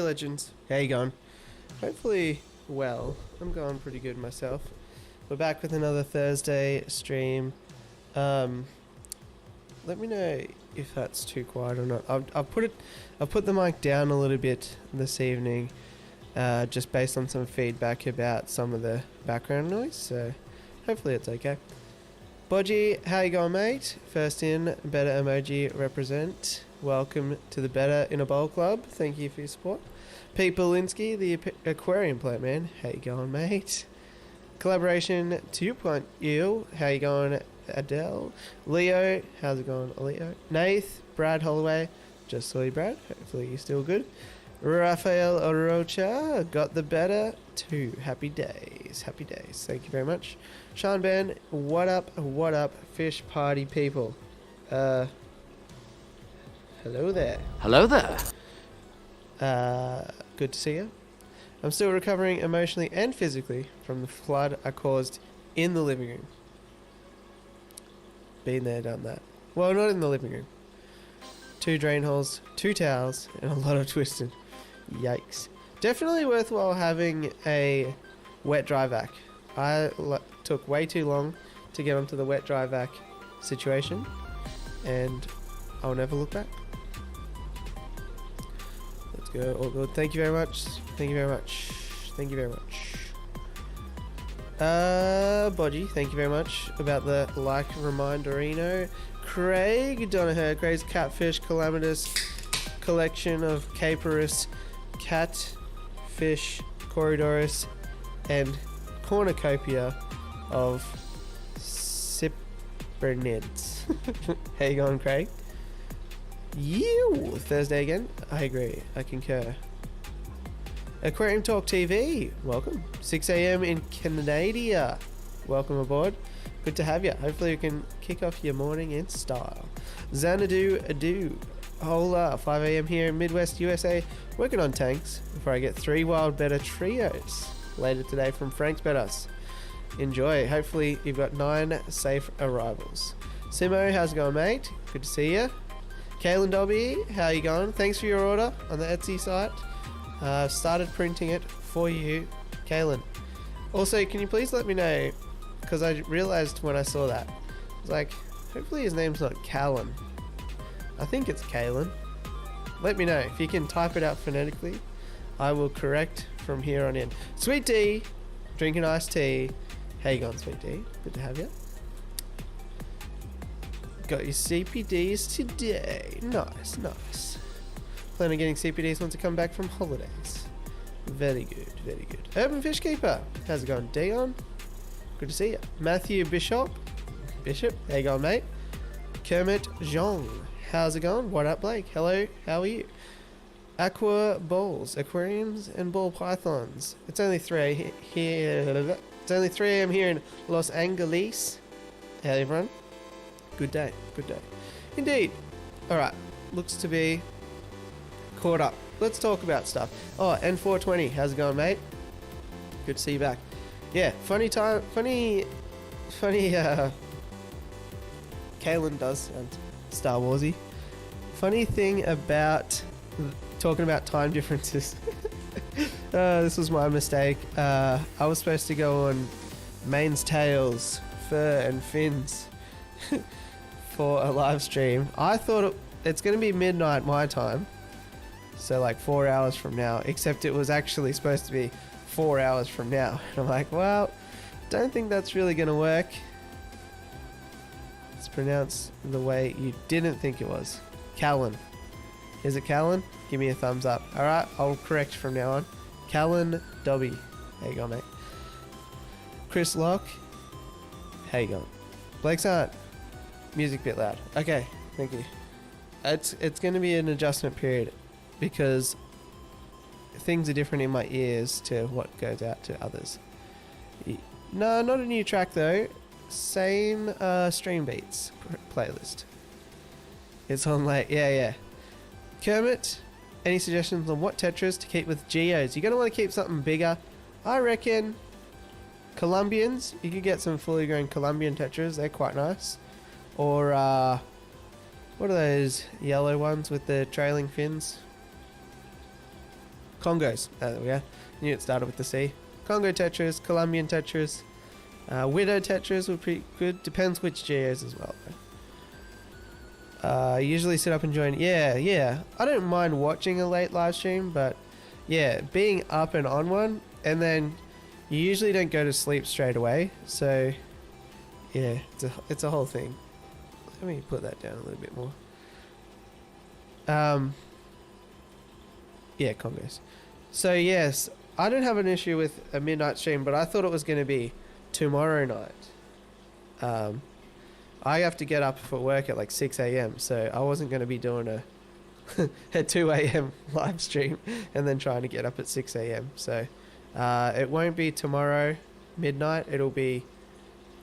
Legends, how you going? Hopefully well. I'm going pretty good myself. We're back with another Thursday stream. Let me know if that's too quiet or not. I've put the mic down a little bit this evening, just based on some feedback about some of the background noise, so hopefully it's okay. Bodgy, how you going, mate? First in, better emoji represent. Welcome to the Better in a Bowl Club. Thank you for your support. Pete Belinsky, the Aquarium plant man. How you going, mate? Collaboration 2.0. How you going, Adele? Leo, how's it going, Leo? Nath, Brad Holloway. Just saw you, Brad. Hopefully you're still good. Rafael Orocha, got the better too. Happy days. Happy days. Thank you very much. Sean Ben, what up, fish party people? Hello there. Hello there. Good to see you. I'm still recovering emotionally and physically from the flood I caused in the living room. Been there, done that. Well, not in the living room. 2 drain holes, 2 towels, and a lot of twisted. Yikes. Definitely worthwhile having a wet dry vac. I took way too long to get onto the wet dry vac situation, and I'll never look back. Let's go. All good. Thank you very much. Thank you very much. Thank you very much. Bodgy, thank you very much about the like reminderino. Craig Donaher, Craig's catfish calamitous collection of caparous catfish corridorus and cornucopia of cyprinids. How you going, Craig? You Thursday again? I agree. I concur. Aquarium Talk TV, welcome. 6 a.m. in Canada. Welcome aboard. Good to have you. Hopefully we can kick off your morning in style. Xanadu Adu. Hola, 5 a.m. here in Midwest USA, working on tanks before I get 3 wild better trios later today from Frank's Betters. Enjoy. Hopefully you've got 9 safe arrivals. Simo, how's it going, mate? Good to see you. Kaylin Dobby, how you going? Thanks for your order on the Etsy site. Started printing it for you, Kaylin. Also, can you please let me know, because I realized when I saw that, I was like, hopefully his name's not Callan. I think it's Kaylin. Let me know. If you can type it out phonetically, I will correct from here on in. Sweet D, drinking iced tea. How you going, Sweet D? Good to have you. Got your CPDs today. Nice, nice. Plan on getting CPDs once I come back from holidays. Very good, very good. Urban Fish Keeper, how's it going? Dion, good to see you. Matthew Bishop, how you going, mate? Kermit Zhong, how's it going? What up, Blake? Hello, how are you? Aqua Bowls, aquariums and ball pythons. It's only 3 here. It's only 3 a.m. here in Los Angeles. How everyone? Good day, good day. Indeed. Alright, looks to be caught up. Let's talk about stuff. Oh, N420, how's it going, mate? Good to see you back. Yeah, funny, Kaylin does sound Star Warsy. Funny thing about talking about time differences. This was my mistake. I was supposed to go on mains, tails, fur and fins for a live stream. I thought it's going to be midnight my time, so like 4 hours from now, except it was actually supposed to be 4 hours from now. And I'm like, well, don't think that's really going to work. It's pronounced the way you didn't think it was. Callan. Is it Callan? Give me a thumbs up. Alright, I'll correct from now on. Callan Dobby. How you going, mate? Chris Locke. How you going? Blake's Aunt. Music bit loud. Okay, thank you. It's going to be an adjustment period because things are different in my ears to what goes out to others. No, not a new track though. Same stream beats playlist. It's on like, yeah. Kermit, any suggestions on what Tetras to keep with Geos? You're going to want to keep something bigger. I reckon Colombians, you could get some fully grown Colombian Tetras. They're quite nice. Or, what are those yellow ones with the trailing fins? Congos. There we go. Knew it started with the C. Congo Tetras, Colombian Tetras. Widow Tetras would be good. Depends which Geos as well, though. Usually sit up and join. Yeah. I don't mind watching a late live stream, but yeah, being up and on one, and then you usually don't go to sleep straight away. So yeah, it's a whole thing. Let me put that down a little bit more. Yeah, Congos. So yes, I don't have an issue with a midnight stream, but I thought it was going to be tomorrow night. I have to get up for work at like 6 a.m. so I wasn't going to be doing a 2 a.m. live stream and then trying to get up at 6 a.m. So it won't be tomorrow midnight. It'll be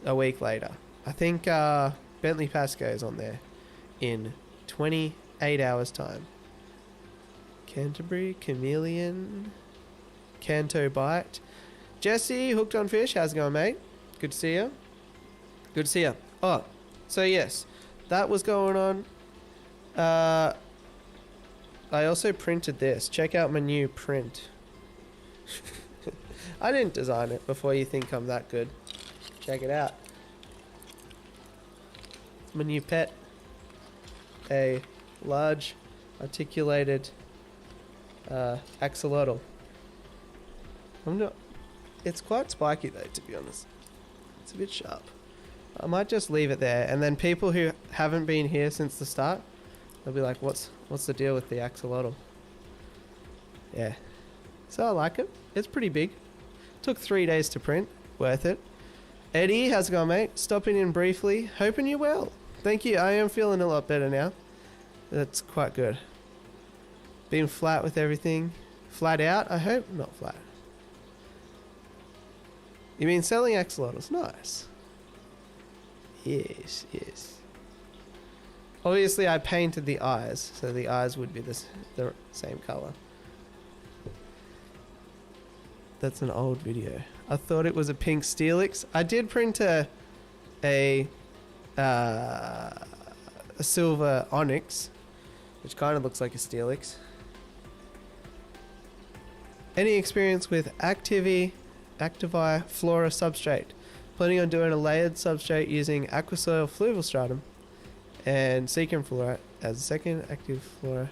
a week later. I think Bentley Pasco is on there in 28 hours time. Canterbury, Chameleon, Canto Bite. Jesse, Hooked on Fish, how's it going, mate? Good to see you. Good to see you. Oh, so yes, that was going on. I also printed this. Check out my new print. I didn't design it before you think I'm that good. Check it out. It's my new pet. A large articulated axolotl. It's quite spiky though, to be honest. It's a bit sharp. I might just leave it there, and then people who haven't been here since the start, they'll be like, what's the deal with the axolotl? Yeah. So I like it. It's pretty big. Took 3 days to print. Worth it. Eddie, how's it going, mate? Stopping in briefly. Hoping you're well. Thank you. I am feeling a lot better now. That's quite good. Been flat with everything. Flat out, I hope? Not flat. You mean selling axolotls? Nice. Yes, yes. Obviously, I painted the eyes, so the eyes would be the same color. That's an old video. I thought it was a pink Steelix. I did print a silver onyx, which kind of looks like a Steelix. Any experience with Activi Flora substrate? Planning on doing a layered substrate using Aquasoil Fluval Stratum and Seachem Fluorite as a second active flora.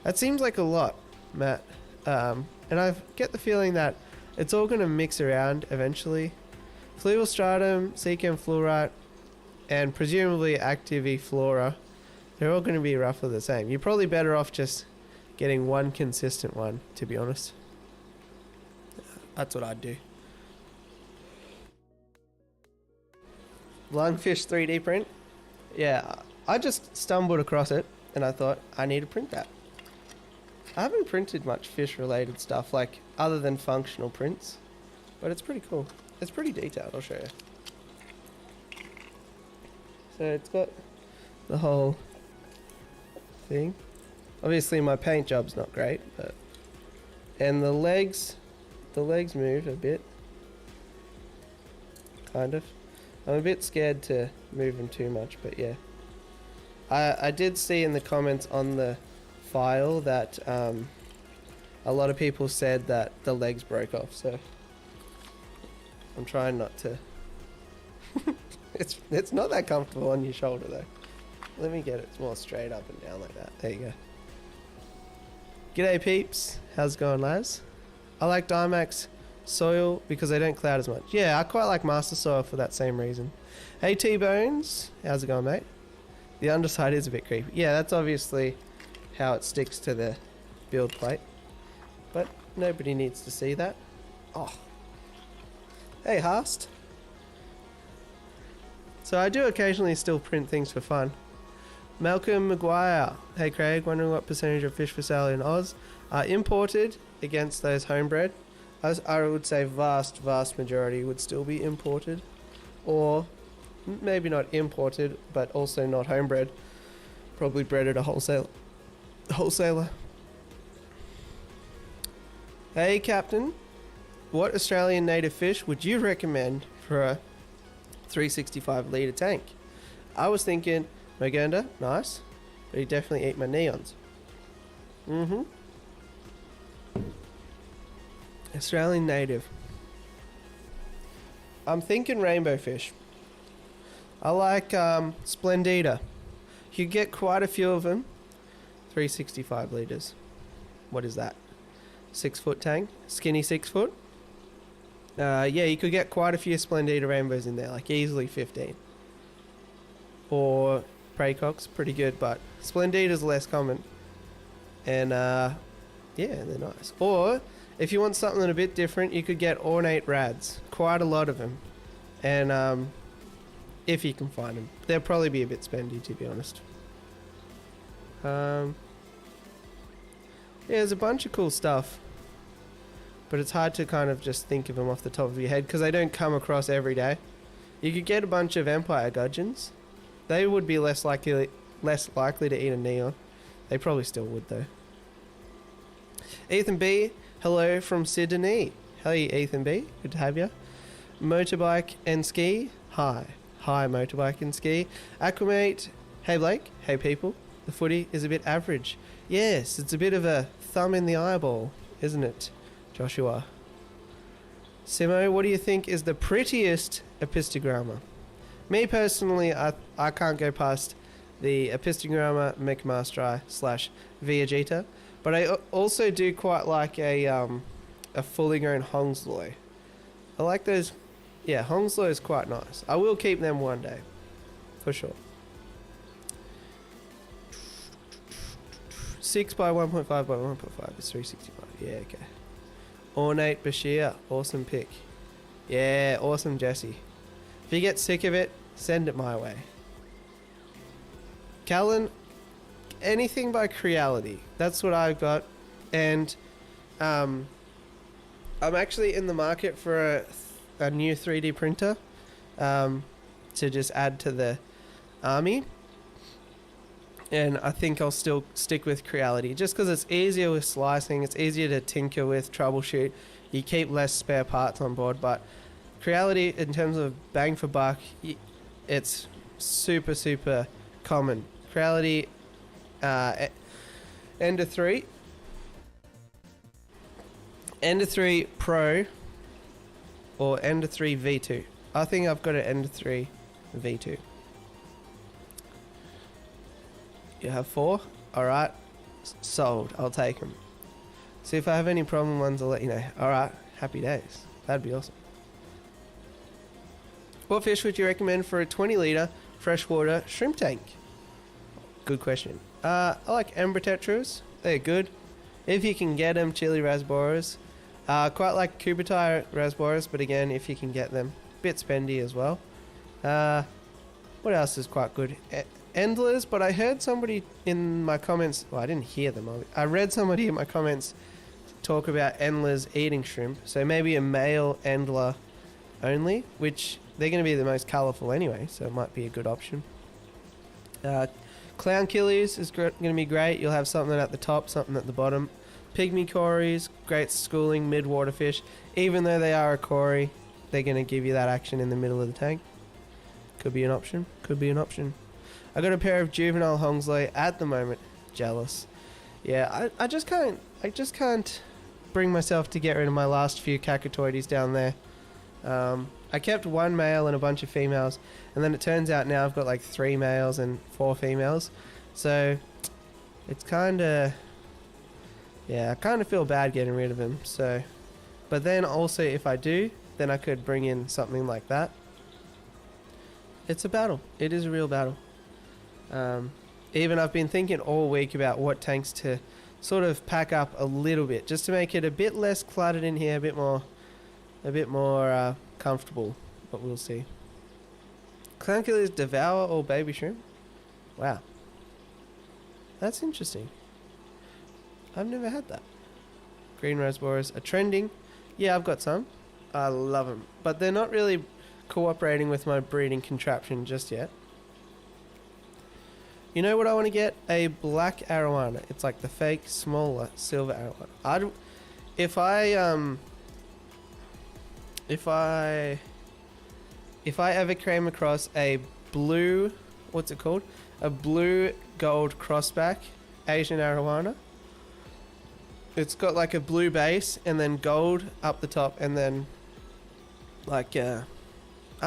That seems like a lot, Matt. And I get the feeling that it's all going to mix around eventually. Fluval Stratum, Seachem Fluorite, and presumably Activi Flora, they're all going to be roughly the same. You're probably better off just getting one consistent one, to be honest. That's what I'd do. Lungfish 3D print. Yeah, I just stumbled across it and I thought I need to print that. I haven't printed much fish related stuff, like other than functional prints, but it's pretty cool. It's pretty detailed, I'll show you. So it's got the whole thing. Obviously my paint job's not great, but and the legs move a bit, kind of. I'm a bit scared to move them too much, but yeah. I did see in the comments on the file that a lot of people said that the legs broke off, so I'm trying not to. It's not that comfortable on your shoulder though. Let me get it more straight up and down like that. There you go. G'day peeps, how's it going, lads? I like Dimax soil because they don't cloud as much. Yeah, I quite like Master Soil for that same reason. Hey T-Bones, how's it going, mate? The underside is a bit creepy. Yeah, that's obviously how it sticks to the build plate, but nobody needs to see that. Oh, hey Hast. So I do occasionally still print things for fun. Malcolm Maguire, hey Craig, wondering what percentage of fish for sale in Oz are imported against those homebred? As I would say vast majority would still be imported, or maybe not imported but also not homebred, probably bred at a wholesaler. Hey Captain, what Australian native fish would you recommend for a 365 litre tank? I was thinking Maganda, nice, but he definitely ate my neons. Australian native. I'm thinking rainbow fish. I like Splendida. You get quite a few of them. 365 litres. What is that? 6 foot tank? Skinny 6 foot? Yeah, you could get quite a few Splendida rainbows in there, like easily 15. Or Praycocks, pretty good, but Splendida's less common. And yeah, they're nice. Or if you want something a bit different, you could get ornate rads. Quite a lot of them. And if you can find them. They'll probably be a bit spendy, to be honest. Yeah, there's a bunch of cool stuff. But it's hard to kind of just think of them off the top of your head because they don't come across every day. You could get a bunch of Empire Gudgeons. They would be less likely to eat a neon. They probably still would though. Ethan B, hello from Sydney. Hey Ethan B, good to have you. Motorbike and ski, hi motorbike and ski. Aquamate, hey Blake, hey people. The footy is a bit average. Yes, it's a bit of a thumb in the eyeball, isn't it, Joshua? Simo, what do you think is the prettiest epistogramma? Me personally, I can't go past the Epistogramma McMasteri / Viagita, but I also do quite like a fully grown Hongsloy. I like those. Yeah, Hongsloy is quite nice. I will keep them one day, for sure. 6 by 1.5 by 1.5 is 365. Yeah, okay. Ornate Bashir, awesome pick. Yeah, awesome Jesse. If you get sick of it, send it my way. Callan, anything by Creality. That's what I've got. And I'm actually in the market for a new 3D printer. to just add to the army. And I think I'll still stick with Creality just because it's easier with slicing, it's easier to tinker with, troubleshoot. You keep less spare parts on board, but Creality, in terms of bang for buck, it's super, super common. Creality, Ender 3. Ender 3 Pro or Ender 3 V2. I think I've got an Ender 3 V2. You have 4? Alright. Sold. I'll take them. See if I have any problem ones, I'll let you know. Alright. Happy days. That'd be awesome. What fish would you recommend for a 20 litre freshwater shrimp tank? Good question. I like Ember Tetras. They're good. If you can get them, Chili Rasboras. Quite like Kubatai Rasboras, but again, if you can get them. Bit spendy as well. What else is quite good? Endlers, but I heard somebody in my comments, well, I didn't hear them. I read somebody in my comments talk about endlers eating shrimp. So maybe a male endler only, which they're going to be the most colourful anyway, so it might be a good option. Clown killies is going to be great. You'll have something at the top, something at the bottom. Pygmy cories, great schooling, mid-water fish. Even though they are a cory, they're going to give you that action in the middle of the tank. Could be an option. Could be an option. I got a pair of juvenile Hongsley at the moment. Jealous. Yeah, I just can't bring myself to get rid of my last few Cacatoides down there. I kept one male and a bunch of females, and then it turns out now I've got like 3 males and 4 females. So it's kind of, yeah, I kind of feel bad getting rid of them. So, but then also if I do, then I could bring in something like that. It's a battle. It is a real battle. Even I've been thinking all week about what tanks to sort of pack up a little bit, just to make it a bit less cluttered in here, a bit more comfortable, but we'll see. Clown killers devour all baby shrimp? Wow. That's interesting. I've never had that. Green Rasboras are trending. Yeah, I've got some. I love them, but they're not really cooperating with my breeding contraption just yet. You know what I want to get? A black Arowana. It's like the fake, smaller silver Arowana. If I ever came across a blue, what's it called? A blue gold crossback Asian Arowana. It's got like a blue base and then gold up the top and then like I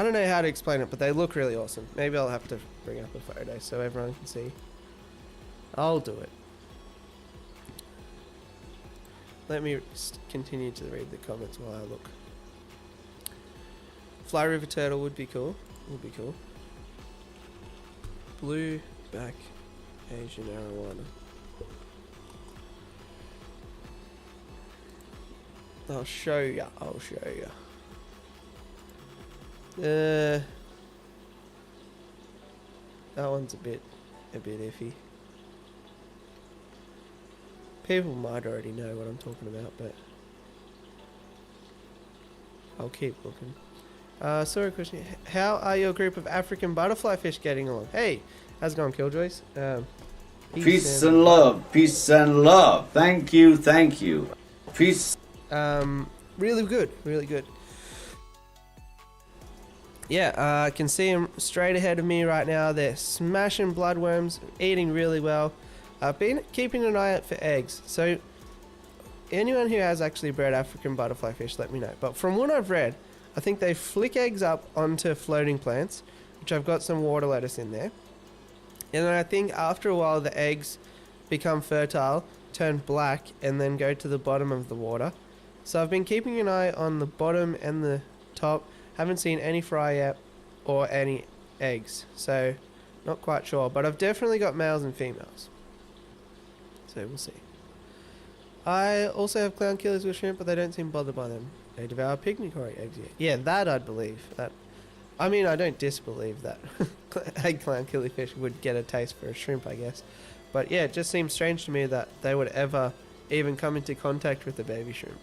don't know how to explain it, but they look really awesome. Maybe I'll have to bring up a photo so everyone can see. I'll do it. Let me continue to read the comments while I look. Fly River Turtle would be cool. Would be cool. Blue back Asian Arowana. I'll show ya. I'll show ya. That one's a bit iffy. People might already know what I'm talking about, but I'll keep looking. Sorry, question. How are your group of African butterfly fish getting along? Hey, how's it going, Killjoys? Peace and love. Peace and love. Thank you. Thank you. Peace. Really good. Really good. Yeah, I can see them straight ahead of me right now. They're smashing bloodworms, eating really well. I've been keeping an eye out for eggs. So anyone who has actually bred African butterfly fish, let me know. But from what I've read, I think they flick eggs up onto floating plants, which I've got some water lettuce in there. And then I think after a while the eggs become fertile, turn black, and then go to the bottom of the water. So I've been keeping an eye on the bottom and the top. Haven't seen any fry yet or any eggs, so not quite sure. But I've definitely got males and females, so we'll see. I also have clown killers with shrimp, but they don't seem bothered by them. They devour pygmy cory eggs yet. Yeah, that I'd believe. That, I mean, I don't disbelieve that egg clown killifish would get a taste for a shrimp, I guess. But yeah, it just seems strange to me that they would ever even come into contact with a baby shrimp.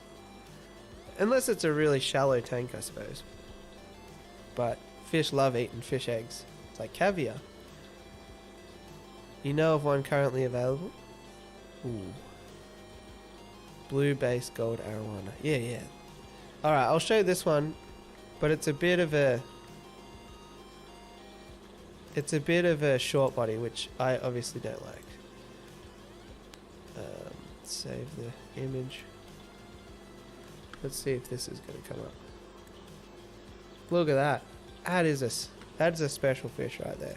Unless it's a really shallow tank, I suppose. But fish love eating fish eggs. It's like caviar. You know of one currently available? Ooh. Blue base gold arowana. Yeah, yeah. Alright, I'll show you this one, but it's a bit of a short body, which I obviously don't like. Save the image. Let's see if this is going to come up. Look at that. That's a special fish right there.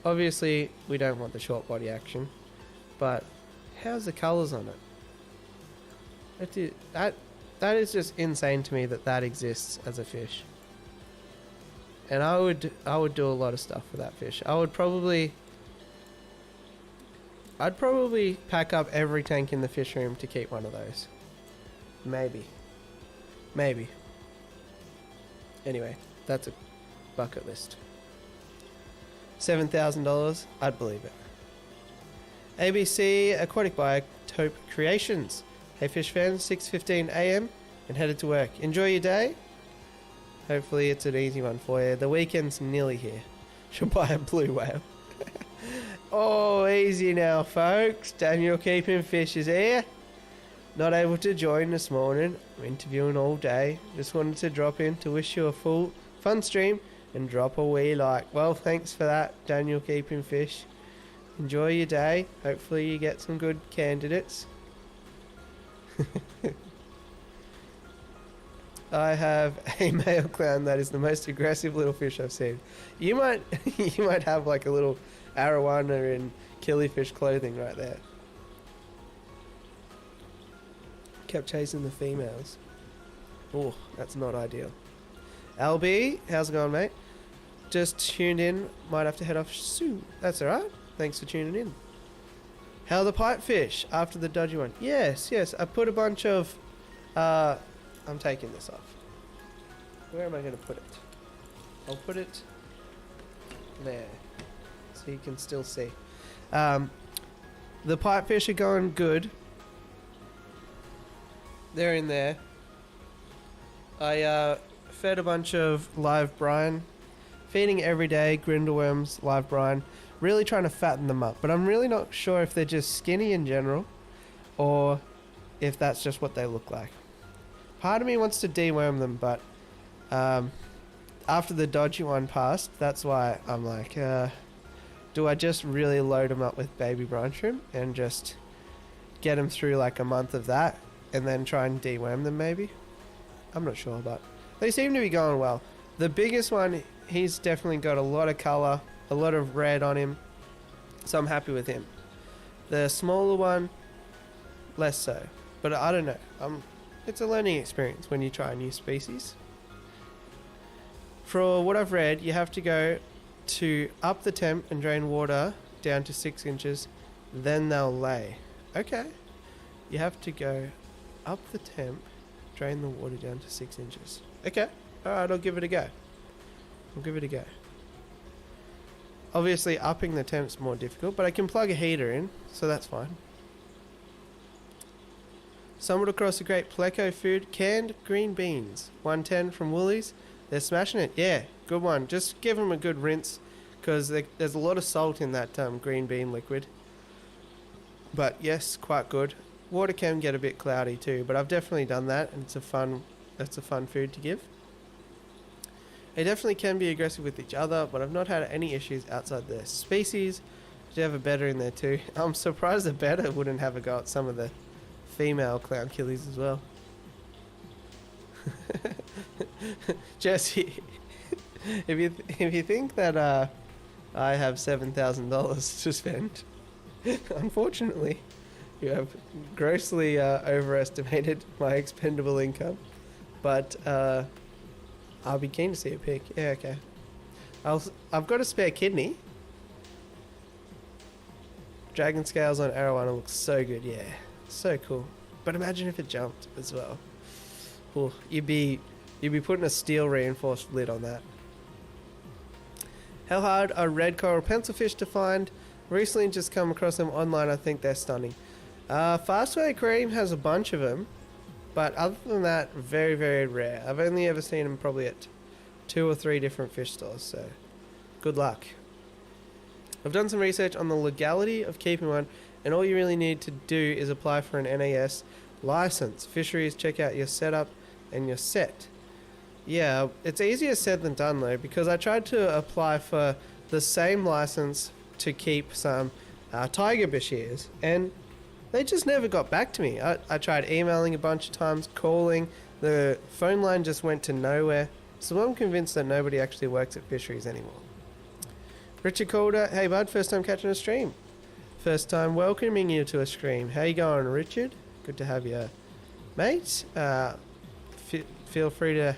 Obviously, we don't want the short body action, but how's the colours on it? That is just insane to me that exists as a fish. And I would do a lot of stuff for that fish. I'd probably pack up every tank in the fish room to keep one of those. Maybe. Anyway, that's a bucket list. $7,000, I'd believe it. ABC Aquatic Biotope Creations. Hey fish fans, 6:15 AM and headed to work. Enjoy your day. Hopefully it's an easy one for you. The weekend's nearly here. Should buy a blue whale. Oh, easy now, folks. Daniel Keeping Fish is here. Not able to join this morning. I'm interviewing all day. Just wanted to drop in to wish you a full, fun stream and drop a wee like. Well, thanks for that, Daniel Keeping Fish. Enjoy your day. Hopefully you get some good candidates. I have a male clown that is the most aggressive little fish I've seen. You might have like a little Arowana in killifish clothing right there. Kept chasing the females. Oh, that's not ideal. LB, how's it going, mate? Just tuned in. Might have to head off soon. That's alright. Thanks for tuning in. How are the pipefish after the dodgy one? Yes. I put a bunch of... I'm taking this off. Where am I going to put it? I'll put it there, so you can still see. The pipefish are going good. They're in there. I fed a bunch of live brine. Feeding every day, grindleworms, live brine. Really trying to fatten them up. But I'm really not sure if they're just skinny in general, or if that's just what they look like. Part of me wants to deworm them, but after the dodgy one passed, that's why I'm like, do I just really load them up with baby brine shrimp and just get them through like a month of that and then try and deworm them maybe? I'm not sure, but they seem to be going well. The biggest one, he's definitely got a lot of colour, a lot of red on him, so I'm happy with him. The smaller one, less so, but I don't know. It's a learning experience when you try a new species. For what I've read, you have to go to up the temp and drain water down to 6 inches, then they'll lay. Okay. You have to go up the temp, drain the water down to 6 inches. Okay. Alright, I'll give it a go. Obviously, upping the temp's more difficult, but I can plug a heater in, so that's fine. Stumbled across a great Pleco food, canned green beans, 110 from Woolies. They're smashing it. Yeah, good one. Just give them a good rinse, because there's a lot of salt in that green bean liquid. But yes, quite good. Water can get a bit cloudy too, but I've definitely done that, and that's a fun food to give. They definitely can be aggressive with each other, but I've not had any issues outside their species. Do you have a betta in there too? I'm surprised the betta wouldn't have a go at some of the female clown killies as well. Jesse, if you think that I have $7,000 to spend, unfortunately, you have grossly overestimated my expendable income. But I'll be keen to see a pic. Yeah, okay. I've got a spare kidney. Dragon scales on Arowana looks so good. Yeah, so cool. But imagine if it jumped as well. Ooh, you'd be putting a steel reinforced lid on that. How hard are red coral pencilfish to find? Recently just come across them online. I think they're stunning. Fastway Aquarium has a bunch of them, but other than that, very, very rare. I've only ever seen them probably at 2 or 3 different fish stores, so good luck. I've done some research on the legality of keeping one, and all you really need to do is apply for an NAS license. Fisheries, check out your setup and you're set. Yeah, it's easier said than done though, because I tried to apply for the same license to keep some tiger bashirs, and they just never got back to me. I tried emailing a bunch of times, calling, the phone line just went to nowhere, so I'm convinced that nobody actually works at fisheries anymore. Richard Calder, hey bud, first time catching a stream. First time welcoming you to a stream. How you going, Richard? Good to have you, mate. Feel free to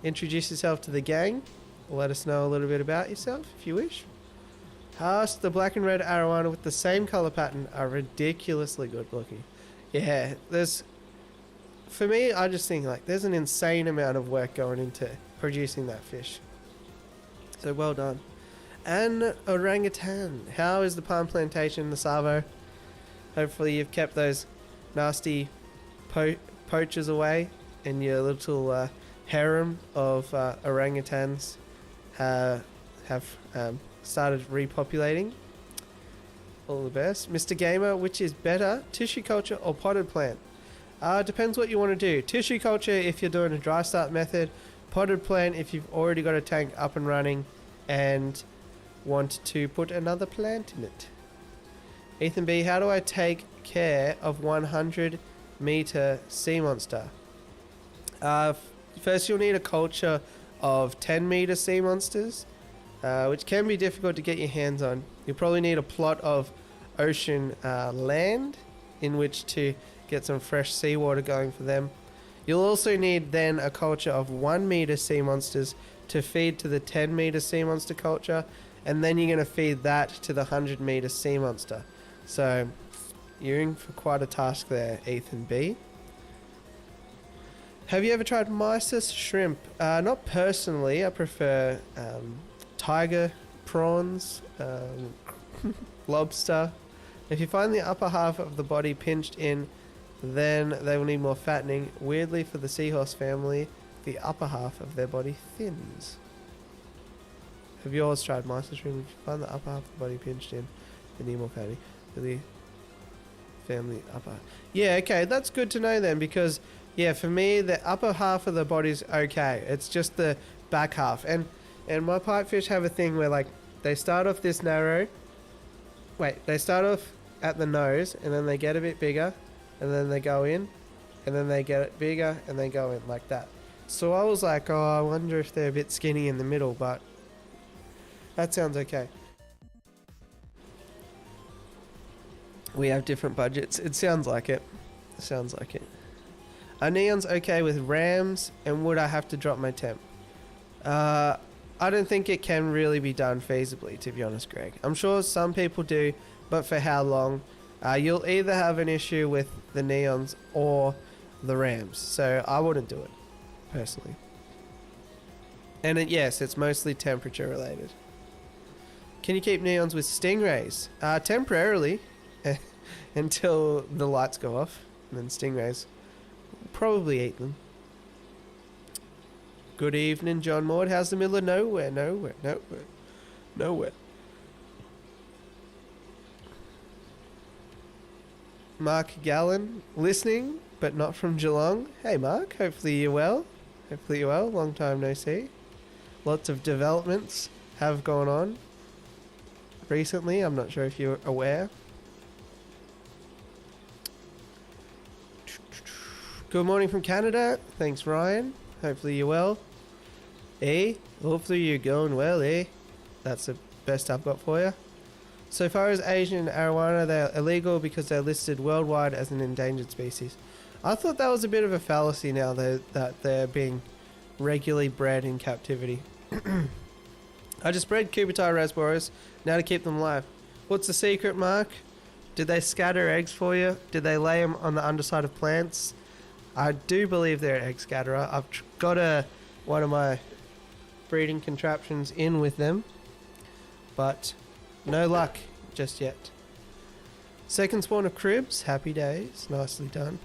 introduce yourself to the gang. Let us know a little bit about yourself if you wish. Haas, the black and red Arowana with the same colour pattern are ridiculously good looking. Yeah, for me, I just think like there's an insane amount of work going into producing that fish. So well done. And orangutan, how is the palm plantation in the Savo? Hopefully you've kept those nasty poachers away, and your little harem of orangutans have started repopulating. All the best. Mr. Gamer, which is better, tissue culture or potted plant? Depends what you want to do. Tissue culture if you're doing a dry start method. Potted plant if you've already got a tank up and running and want to put another plant in it. Ethan B, how do I take care of 100 meter sea monster? First you'll need a culture of 10 meter sea monsters, which can be difficult to get your hands on. You'll probably need a plot of ocean land in which to get some fresh seawater going for them. You'll also need then a culture of 1 meter sea monsters to feed to the 10 meter sea monster culture, and then you're going to feed that to the 100 meter sea monster. So you're in for quite a task there, Ethan B. Have you ever tried mysis shrimp? Not personally. I prefer tiger prawns, lobster. If you find the upper half of the body pinched in, then they will need more fattening. Weirdly, for the seahorse family, the upper half of their body thins. Have you always tried mysis shrimp? If you find the upper half of the body pinched in, they need more fattening. For the family upper. Yeah, okay, that's good to know then, because yeah, for me, the upper half of the body's okay. It's just the back half. And my pipefish have a thing where, like, they start off this narrow. Wait, they start off at the nose, and then they get a bit bigger, and then they go in, and then they get it bigger, and they go in like that. So I was like, oh, I wonder if they're a bit skinny in the middle, but that sounds okay. We have different budgets. It sounds like it. Sounds like it. Are neons okay with rams, and would I have to drop my temp? I don't think it can really be done feasibly, to be honest, Greg. I'm sure some people do, but for how long? You'll either have an issue with the neons or the rams, so I wouldn't do it, personally. And yes, it's mostly temperature related. Can you keep neons with stingrays? Temporarily, until the lights go off, and then stingrays probably eat them. Good evening, John Maud. How's the middle of nowhere? Nowhere. Mark Gallen, listening, but not from Geelong. Hey, Mark. Hopefully you're well. Long time no see. Lots of developments have gone on recently. I'm not sure if you're aware. Good morning from Canada. Thanks, Ryan. Hopefully you're well. Hopefully you're going well, That's the best I've got for you. So far as Asian Arowana, they're illegal because they're listed worldwide as an endangered species. I thought that was a bit of a fallacy now that they're being regularly bred in captivity. I just bred Cubitai rasboros now to keep them alive. What's the secret, Mark? Did they scatter eggs for you? Did they lay them on the underside of plants? I do believe they're an egg scatterer. I've got one of my breeding contraptions in with them, but no luck just yet. Second spawn of cribs. Happy days. Nicely done.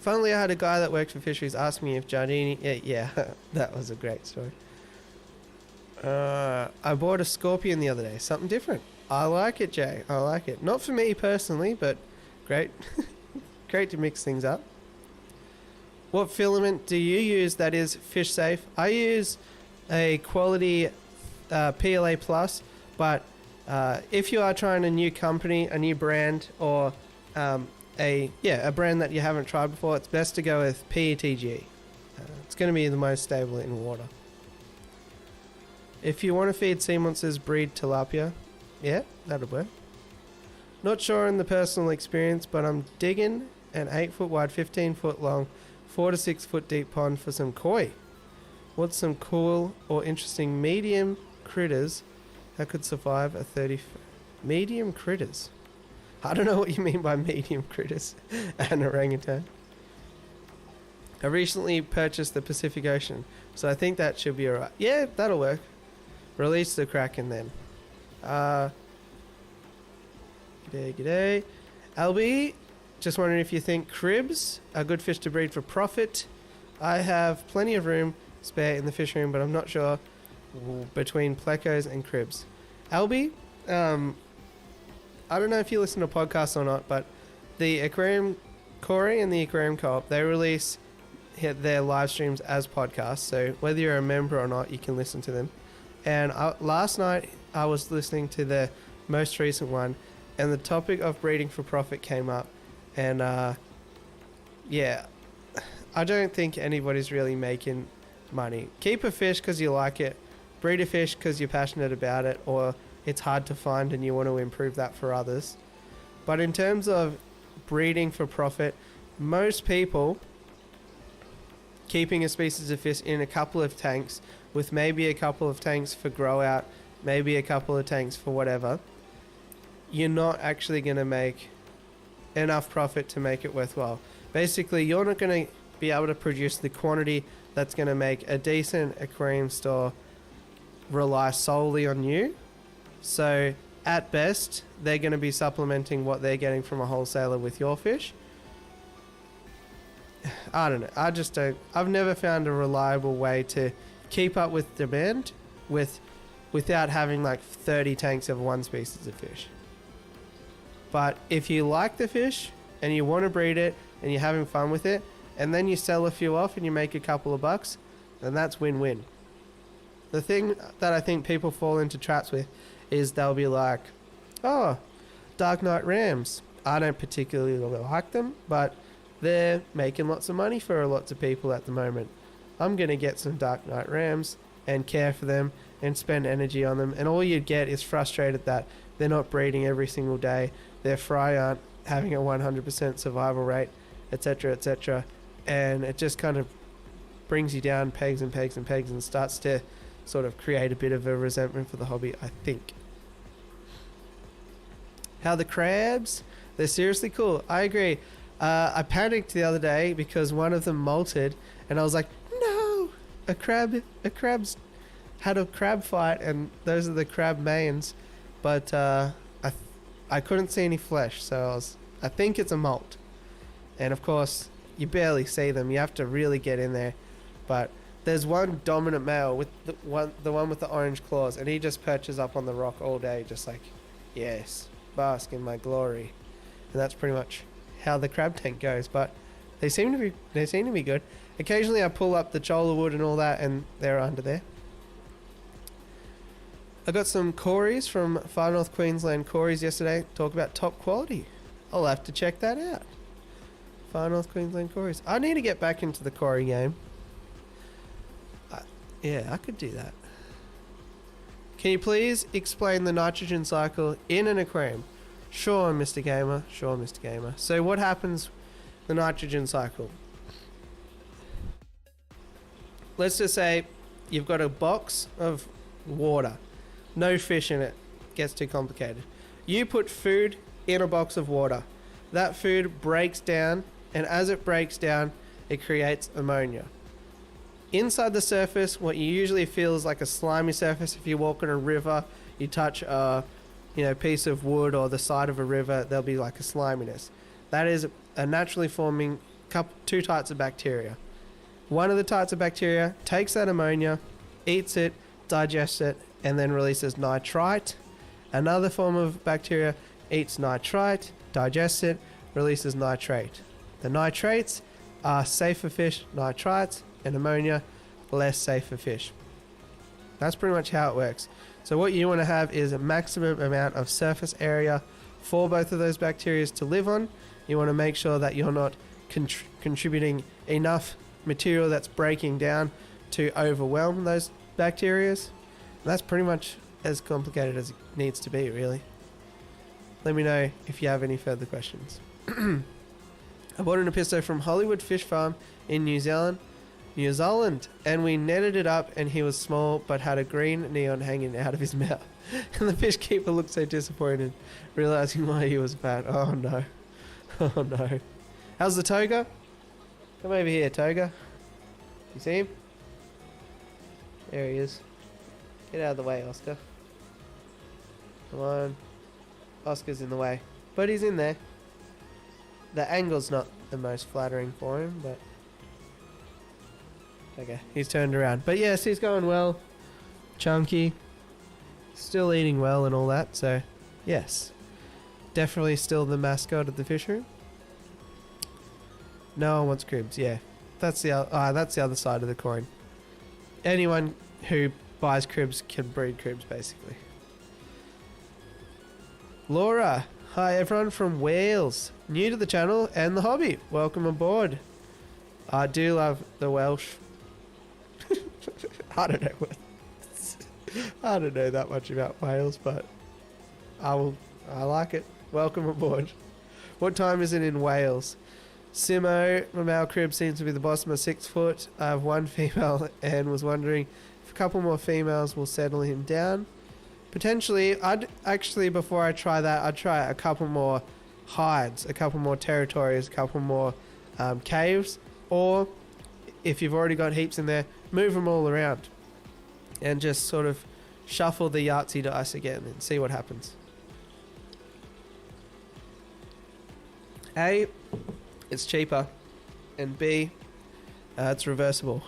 Finally, I had a guy that worked for fisheries ask me if Giardini... Yeah, that was a great story. I bought a scorpion the other day. Something different. I like it, Jay. I like it. Not for me personally, but great. Great to mix things up. What filament do you use that is fish safe? I use a quality PLA Plus, but if you are trying a new company, a new brand, or a brand that you haven't tried before, it's best to go with PETG. It's going to be the most stable in water. If you want to feed sea monsters, breed tilapia. Yeah, that'll work. Not sure in the personal experience, but I'm digging an 8 foot wide, 15 foot long, 4 to 6 foot deep pond for some koi. What's some cool or interesting medium critters that could survive a 30... Medium critters? I don't know what you mean by medium critters. An orangutan. I recently purchased the Pacific Ocean, so I think that should be alright. Yeah, that'll work. Release the Kraken then. G'day. LB, just wondering if you think cribs are good fish to breed for profit. I have plenty of room spare in the fish room, but I'm not sure between plecos and cribs. LB, I don't know if you listen to podcasts or not, but the Aquarium Corey and the Aquarium Co-op, they release their live streams as podcasts, so whether you're a member or not, you can listen to them. And last night I was listening to the most recent one, and the topic of breeding for profit came up, and yeah, I don't think anybody's really making money. Keep a fish because you like it, breed a fish because you're passionate about it, or it's hard to find and you want to improve that for others. But in terms of breeding for profit, most people keeping a species of fish in a couple of tanks, with maybe a couple of tanks for grow out, maybe a couple of tanks for whatever, you're not actually going to make enough profit to make it worthwhile. Basically, you're not going to be able to produce the quantity that's going to make a decent aquarium store rely solely on you. So at best, they're going to be supplementing what they're getting from a wholesaler with your fish. I don't know. I just don't. I've never found a reliable way to keep up with demand without having like 30 tanks of one species of fish. But if you like the fish and you want to breed it and you're having fun with it, and then you sell a few off and you make a couple of bucks, then that's win-win. The thing that I think people fall into traps with is they'll be like, oh, Dark Knight Rams. I don't particularly like them, but they're making lots of money for lots of people at the moment. I'm going to get some Dark Knight Rams and care for them and spend energy on them. And all you'd get is frustrated that they're not breeding every single day. Their fry aren't having a 100% survival rate, etc., etc. And it just kind of brings you down pegs and pegs and pegs and starts to sort of create a bit of a resentment for the hobby, I think. How the crabs? They're seriously cool. I agree. I panicked the other day because one of them molted, and I was like, no, a crab's had a crab fight, and those are the crab mains. But I couldn't see any flesh, so I think it's a molt. And of course, you barely see them. You have to really get in there. But there's one dominant male with the one with the orange claws, and he just perches up on the rock all day, just like, yes, bask in my glory. And that's pretty much how the crab tank goes. But they seem to be good. Occasionally I pull up the cholla wood and all that, and they're under there. I got some Cories from Far North Queensland Cories yesterday. Talk about top quality. I'll have to check that out. Far North Queensland Cories. I need to get back into the Cory game. Yeah, I could do that. Can you please explain the nitrogen cycle in an aquarium? Sure, Mr. Gamer. Sure, Mr. Gamer. So what happens the nitrogen cycle? Let's just say you've got a box of water. No fish in it. Gets too complicated. You put food in a box of water. That food breaks down, and as it breaks down, it creates ammonia. Inside the surface, what you usually feel is like a slimy surface. If you walk on a river, you touch a piece of wood or the side of a river, there'll be like a sliminess. That is a naturally forming two types of bacteria. One of the types of bacteria takes that ammonia, eats it, digests it, and then releases nitrite. Another form of bacteria eats nitrite, digests it, releases nitrate. The nitrates are safe for fish, nitrites and ammonia less safe for fish. That's pretty much how it works. So what you want to have is a maximum amount of surface area for both of those bacteria to live on. You want to make sure that you're not contributing enough material that's breaking down to overwhelm those bacteria. That's pretty much as complicated as it needs to be, really. Let me know if you have any further questions. I bought an Episto from Hollywood Fish Farm in New Zealand, and we netted it up, and he was small but had a green neon hanging out of his mouth. And the fish keeper looked so disappointed, realizing why he was fat. Oh no. Oh no. How's the toga? Come over here, toga. You see him? There he is. Get out of the way, Oscar. Come on. Oscar's in the way. But he's in there. The angle's not the most flattering for him, but... Okay, he's turned around. But yes, he's going well. Chunky. Still eating well and all that, so... Yes. Definitely still the mascot of the fish room. No one wants cribs, yeah. That's the other side of the coin. Anyone who buys cribs can breed cribs, basically. Laura, hi everyone from Wales. New to the channel and the hobby. Welcome aboard. I do love the Welsh. I don't know. I don't know that much about Wales, but I like it. Welcome aboard. What time is it in Wales? Simo from our crib seems to be the boss of my 6 foot. I have one female and was wondering if a couple more females will settle him down. Potentially, I'd actually, before I try that, I'd try a couple more hides, a couple more territories, a couple more caves, or if you've already got heaps in there, move them all around and just sort of shuffle the Yahtzee dice again and see what happens. A, it's cheaper, and B, it's reversible.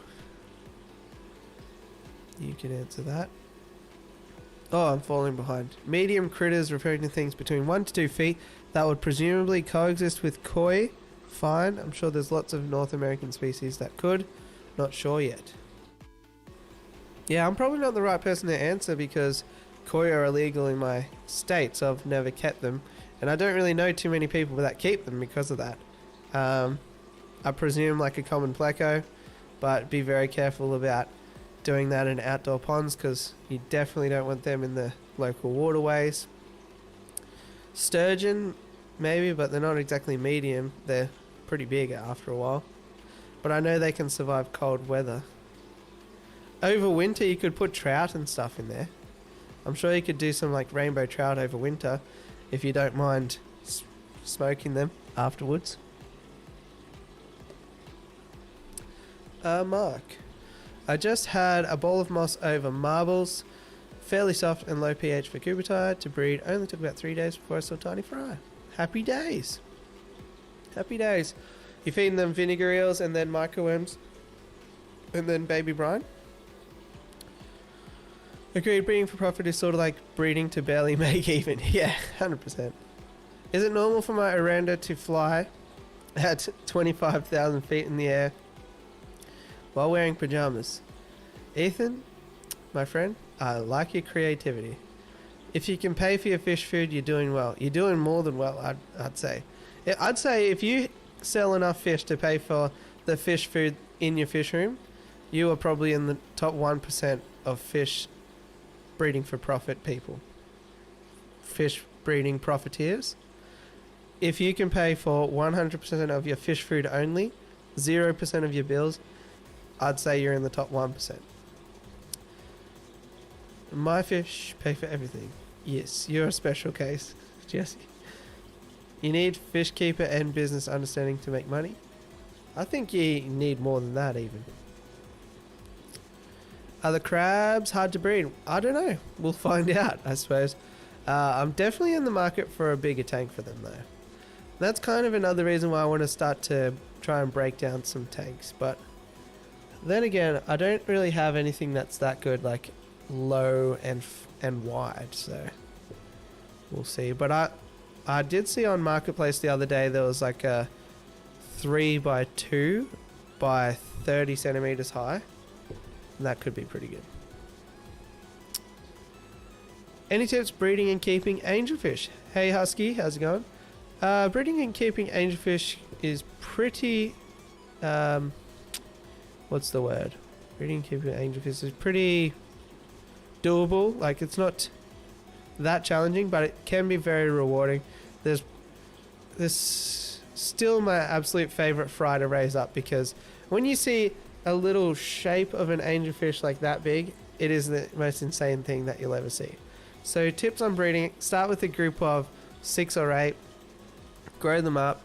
You can answer that. Oh, I'm falling behind. Medium critters referring to things between 1 to 2 feet that would presumably coexist with koi. Fine. I'm sure there's lots of North American species that could. Not sure yet. Yeah, I'm probably not the right person to answer because koi are illegal in my state, so I've never kept them. And I don't really know too many people that keep them because of that. I presume like a common pleco, but be very careful about doing that in outdoor ponds because you definitely don't want them in the local waterways. Sturgeon, maybe, but they're not exactly medium. They're pretty big after a while. But I know they can survive cold weather. Over winter, you could put trout and stuff in there. I'm sure you could do some like rainbow trout over winter if you don't mind smoking them afterwards. Mark. I just had a bowl of moss over marbles, fairly soft and low pH for Kubertide to breed. Only took about 3 days before I saw tiny fry. Happy days. Happy days. You feeding them vinegar eels and then microworms and then baby brine? Agreed, breeding for profit is sort of like breeding to barely make even. Yeah, 100%. Is it normal for my Oranda to fly at 25,000 feet in the air while wearing pajamas? Ethan, my friend, I like your creativity. If you can pay for your fish food, you're doing well. You're doing more than well, I'd say. I'd say if you sell enough fish to pay for the fish food in your fish room, you are probably in the top 1% of fish breeding for profit people. Fish breeding profiteers. If you can pay for 100% of your fish food only, 0% of your bills, I'd say you're in the top 1%. My fish pay for everything. Yes, you're a special case, Jesse. You need fish keeper and business understanding to make money. I think you need more than that even. Are the crabs hard to breed? I don't know. We'll find out, I suppose. I'm definitely in the market for a bigger tank for them though. That's kind of another reason why I want to start to try and break down some tanks. But then again, I don't really have anything that's that good, like low and wide. So we'll see. But I did see on Marketplace the other day there was like a 3x2 by 30 centimeters high. And that could be pretty good. Any tips breeding and keeping angelfish? Hey Husky, how's it going? Breeding and keeping angelfish is pretty... what's the word? Breeding and keeping angelfish is pretty doable. Like, it's not that challenging, but it can be very rewarding. There's this still my absolute favorite fry to raise up, because when you see a little shape of an angelfish like that big, it is the most insane thing that you'll ever see. So tips on breeding: start with a group of 6 or 8, grow them up,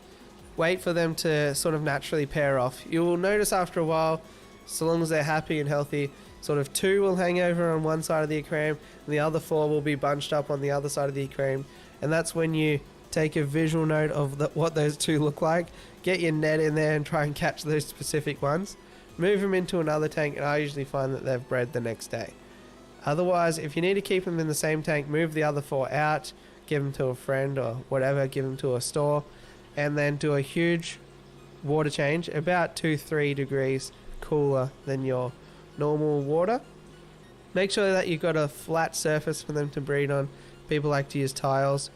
wait for them to sort of naturally pair off. You will notice after a while, so long as they're happy and healthy, sort of 2 will hang over on one side of the aquarium and the other 4 will be bunched up on the other side of the aquarium. And that's when you take a visual note of what those 2 look like, get your net in there and try and catch those specific ones, move them into another tank, and I usually find that they've bred the next day. Otherwise, if you need to keep them in the same tank, move the other 4 out, give them to a friend or whatever, give them to a store, and then do a huge water change, about 2-3 degrees cooler than your normal water. Make sure that you've got a flat surface for them to breed on. People like to use tiles.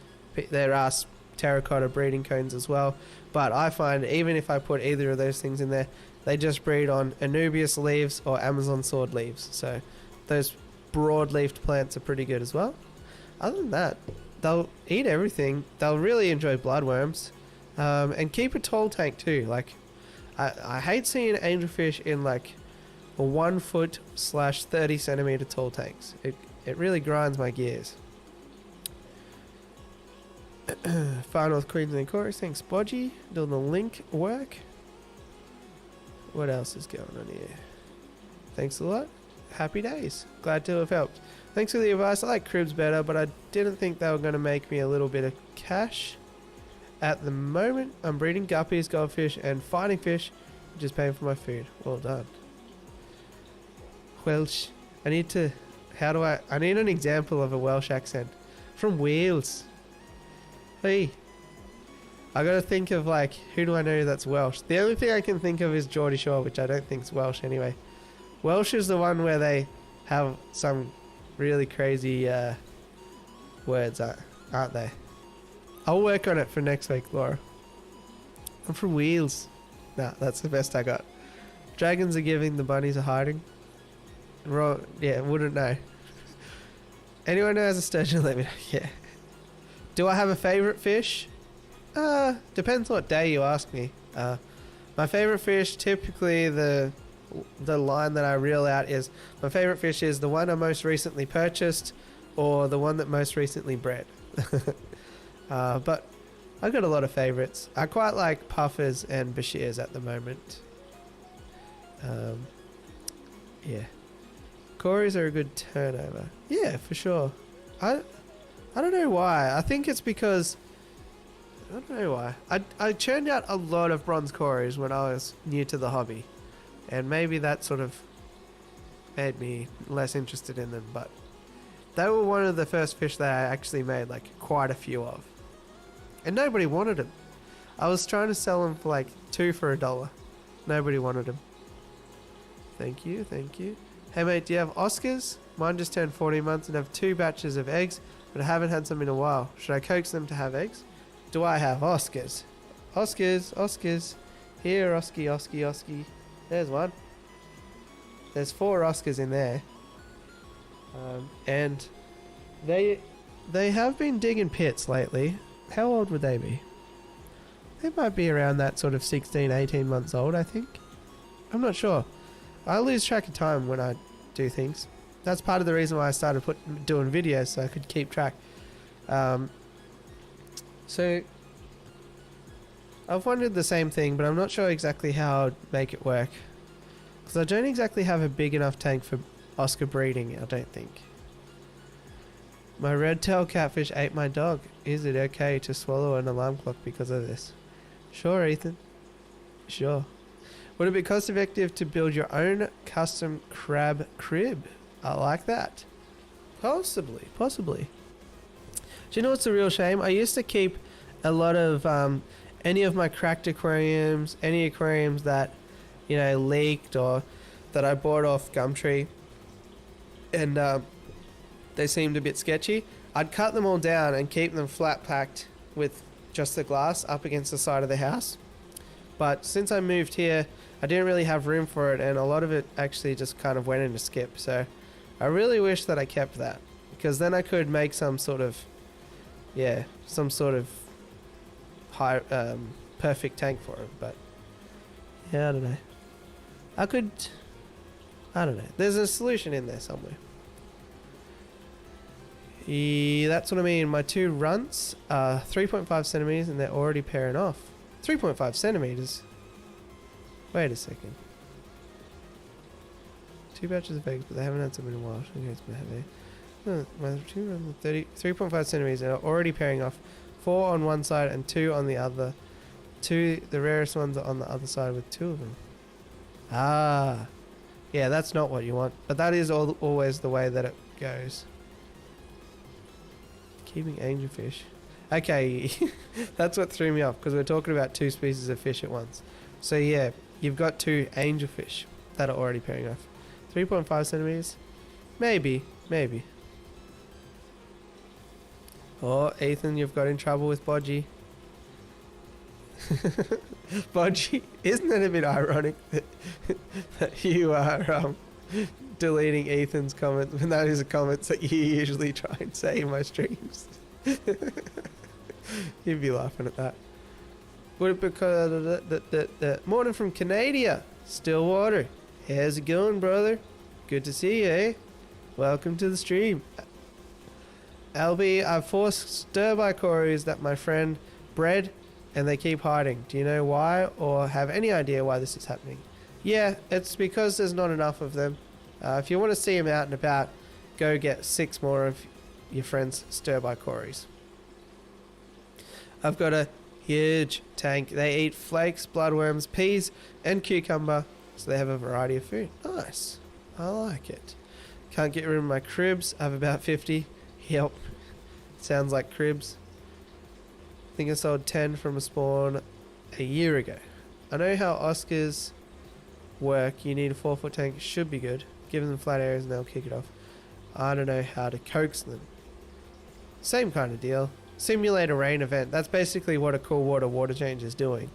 There are terracotta breeding cones as well, but I find even if I put either of those things in there, they just breed on Anubias leaves or Amazon sword leaves. So those broad-leafed plants are pretty good as well. Other than that, they'll eat everything. They'll really enjoy bloodworms, and keep a tall tank too. Like, I hate seeing angelfish in like a 1 foot / 30 centimeter tall tanks. It really grinds my gears. Far North Queensland Chorus, thanks Bodgy, doing the link work. What else is going on here? Thanks a lot. Happy days. Glad to have helped. Thanks for the advice. I like cribs better, but I didn't think they were going to make me a little bit of cash. At the moment, I'm breeding guppies, goldfish, and fighting fish, which is paying for my food. Well done. Welsh. I need an example of a Welsh accent. From Wales. Hey. I gotta think of, like, who do I know that's Welsh? The only thing I can think of is Geordie Shore, which I don't think's Welsh anyway. Welsh is the one where they have some really crazy words, aren't they? I'll work on it for next week, Laura. I'm from Wales. Nah, that's the best I got. Dragons are giving, the bunnies are hiding. Yeah, wouldn't know. Anyone who has a sturgeon, let me know. Yeah. Do I have a favourite fish? Depends what day you ask me. My favourite fish, typically the line that I reel out is, my favourite fish is the one I most recently purchased or the one that most recently bred. But I've got a lot of favourites. I quite like puffers and bashirs at the moment. Yeah. Cories are a good turnover. Yeah, for sure. I don't know why. I think it's because... I don't know why. I churned out a lot of bronze cories when I was new to the hobby. And maybe that sort of made me less interested in them. But they were one of the first fish that I actually made like quite a few of. And nobody wanted them. I was trying to sell them for like 2 for $1. Nobody wanted them. Thank you, thank you. Hey mate, do you have Oscars? Mine just turned 14 months and have 2 batches of eggs, but I haven't had some in a while. Should I coax them to have eggs? Do I have Oscars? Oscars, Oscars. Here, Osky, Osky, Osky. There's one. There's 4 Oscars in there. And they have been digging pits lately. How old would they be? They might be around that sort of 16, 18 months old, I think. I'm not sure. I lose track of time when I do things. That's part of the reason why I started doing videos, so I could keep track. So I've wondered the same thing, but I'm not sure exactly how I'd make it work. Because I don't exactly have a big enough tank for Oscar breeding, I don't think. My red-tailed catfish ate my dog. Is it okay to swallow an alarm clock because of this? Sure, Ethan. Sure. Would it be cost-effective to build your own custom crab crib? I like that. Possibly. Do you know what's a real shame? I used to keep a lot of any of my cracked aquariums, any aquariums that, you know, leaked or that I bought off Gumtree, and they seemed a bit sketchy. I'd cut them all down and keep them flat packed with just the glass up against the side of the house. But since I moved here, I didn't really have room for it, and a lot of it actually just kind of went into skip. So I really wish that I kept that, because then I could make some sort of high perfect tank for it. But yeah, I don't know. I don't know. There's a solution in there somewhere. That's what I mean. My 2 runts are 3.5 centimeters and they're already pairing off. 3.5 centimeters? Wait a second. 2 batches of eggs, but they haven't had some in a while. Okay, it's been heavy. My 2 runs are 3.5 centimeters and are already pairing off. 4 on one side and 2 on the other. 2, the rarest ones are on the other side with 2 of them. Ah. Yeah, that's not what you want. But that is always the way that it goes. Keeping angelfish. Okay, that's what threw me off, because we're talking about 2 species of fish at once. So yeah, you've got 2 angelfish that are already pairing off. 3.5 centimeters? Maybe. Oh, Ethan, you've got in trouble with Bodgy. Bodgy, isn't it a bit ironic that you are deleting Ethan's comments when that is a comments that you usually try and say in my streams? You'd be laughing at that. Would it because the morning from Canada, Stillwater. How's it going, brother? Good to see you, eh? Welcome to the stream. LB, I've 4 stir-by cories that my friend bred, and they keep hiding. Do you know why, or have any idea why this is happening? Yeah, it's because there's not enough of them. If you want to see them out and about, go get 6 more of your friend's stir-by cories. I've got a huge tank. They eat flakes, bloodworms, peas, and cucumber, so they have a variety of food. Nice. I like it. Can't get rid of my cribs. I have about 50. Yep. Sounds like cribs. I think I sold 10 from a spawn a year ago. I know how Oscars work. You need a 4-foot tank. Should be good. Give them flat areas and they'll kick it off. I don't know how to coax them. Same kind of deal. Simulate a rain event. That's basically what a cool water change is doing.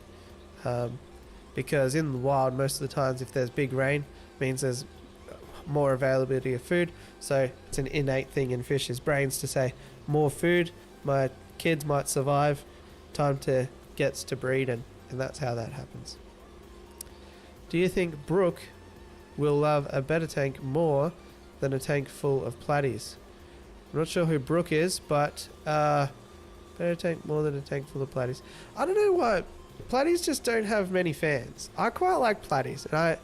Because in the wild, most of the times if there's big rain, it means there's more availability of food. So it's an innate thing in fish's brains to say, more food, my kids might survive, time to gets to breed, and that's how that happens. Do you think Brooke will love a better tank more than a tank full of platies? I'm not sure who Brooke is, but better tank more than a tank full of platies. I don't know why. Platies just don't have many fans. I quite like platies, and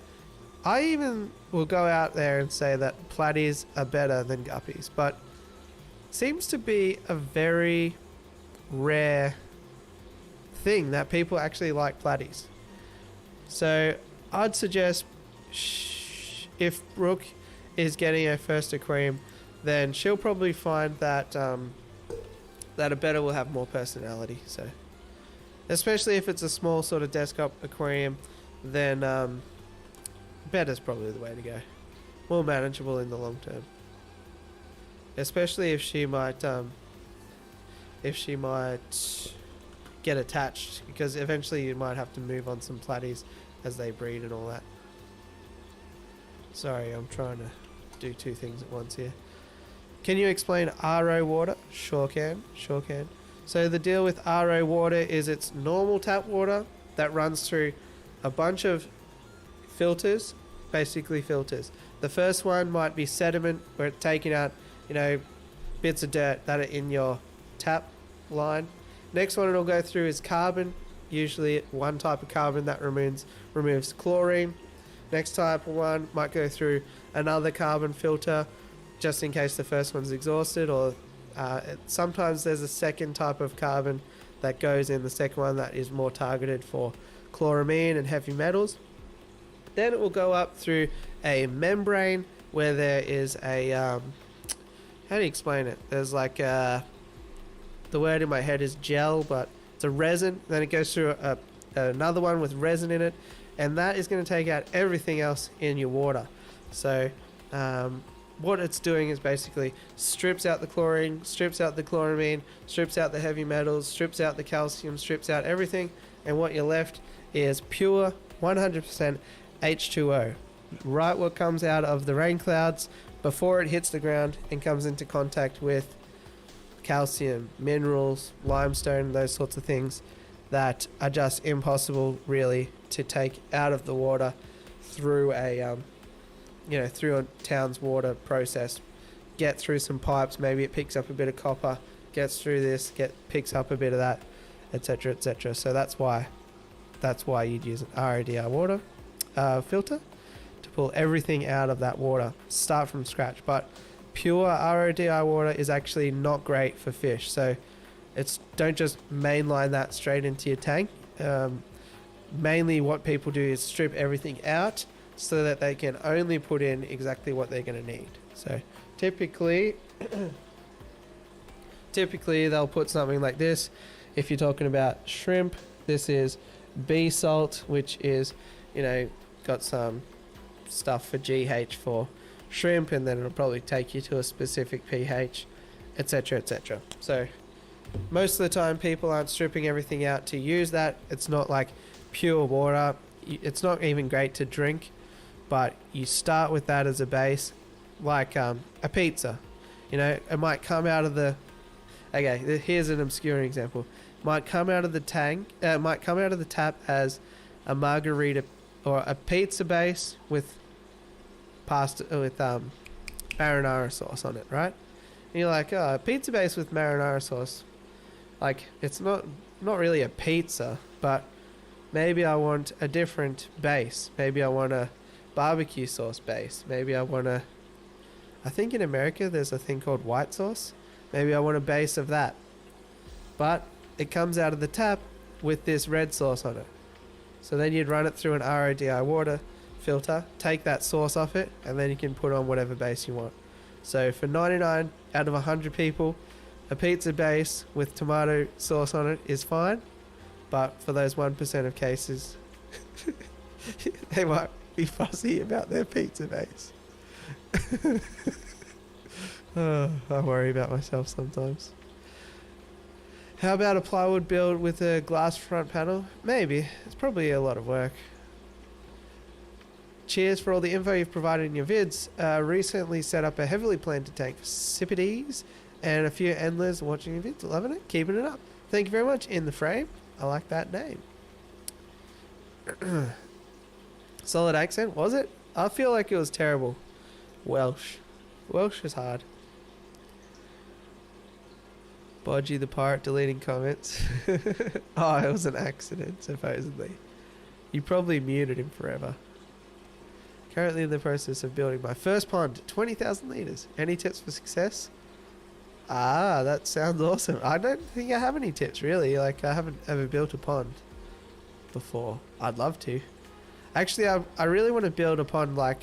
I even will go out there and say that platies are better than guppies, but it seems to be a very rare thing that people actually like platies. So I'd suggest if Brooke is getting her first aquarium, then she'll probably find that that a better will have more personality. So especially if it's a small sort of desktop aquarium, then better's probably the way to go. More manageable in the long term. Especially if she might get attached, because eventually you might have to move on some platies as they breed and all that. Sorry, I'm trying to do 2 things at once here. Can you explain RO water? Sure can. So the deal with RO water is it's normal tap water that runs through a bunch of filters, basically filters. The first one might be sediment, where it's taking out, bits of dirt that are in your tap line. Next one it'll go through is carbon, usually one type of carbon that removes chlorine. Next type of one might go through another carbon filter, just in case the first one's exhausted or Sometimes there's a second type of carbon that goes in the second one that is more targeted for chloramine and heavy metals. Then it will go up through a membrane where there is a how do you explain it? There's like the word in my head is gel, but it's a resin. Then it goes through another one with resin in it, and that is going to take out everything else in your water. So what it's doing is basically strips out the chlorine, strips out the chloramine, strips out the heavy metals, strips out the calcium, strips out everything, and what you're left is pure 100% H2O. Right, what comes out of the rain clouds before it hits the ground and comes into contact with calcium, minerals, limestone, those sorts of things that are just impossible really to take out of the water through a through a town's water process. Get through some pipes, maybe it picks up a bit of copper, gets through this, picks up a bit of that, etc, etc. So that's why you'd use an RODI water filter to pull everything out of that water, start from scratch. But pure RODI water is actually not great for fish, so don't just mainline that straight into your tank. Mainly what people do is strip everything out so that they can only put in exactly what they're going to need. So typically they'll put something like this. If you're talking about shrimp, this is B salt, which is, got some stuff for GH for shrimp, and then it'll probably take you to a specific pH, etc, etc. So most of the time people aren't stripping everything out to use that. It's not like pure water. It's not even great to drink, but you start with that as a base, like a pizza. It might come out of the... Okay, here's an obscure example. Might come out of the tap as a margarita or a pizza base with marinara sauce on it, right? And you're like, oh, a pizza base with marinara sauce. Like, it's not really a pizza, but maybe I want a different base. Maybe I want a barbecue sauce base. Maybe I think in America there's a thing called white sauce. Maybe I want a base of that. But it comes out of the tap with this red sauce on it. So then you'd run it through an RODI water filter, take that sauce off it, and then you can put on whatever base you want. So for 99 out of 100 people, a pizza base with tomato sauce on it is fine. But for those 1% of cases, they might be fussy about their pizza base. I worry about myself sometimes. How about a plywood build with a glass front panel? Maybe. It's probably a lot of work. Cheers for all the info you've provided in your vids. Recently set up a heavily planted tank for Cypides and a few endless watching your vids. Loving it. Keeping it up. Thank you very much. In the frame. I like that name. Solid accent, was it? I feel like it was terrible. Welsh is hard. Bodgy the pirate deleting comments. Oh, it was an accident, supposedly. You probably muted him forever. Currently in the process of building my first pond, 20,000 litres. Any tips for success? Ah, that sounds awesome. I don't think I have any tips, really. Like, I haven't ever built a pond before. I'd love to. Actually, I really want to build a pond like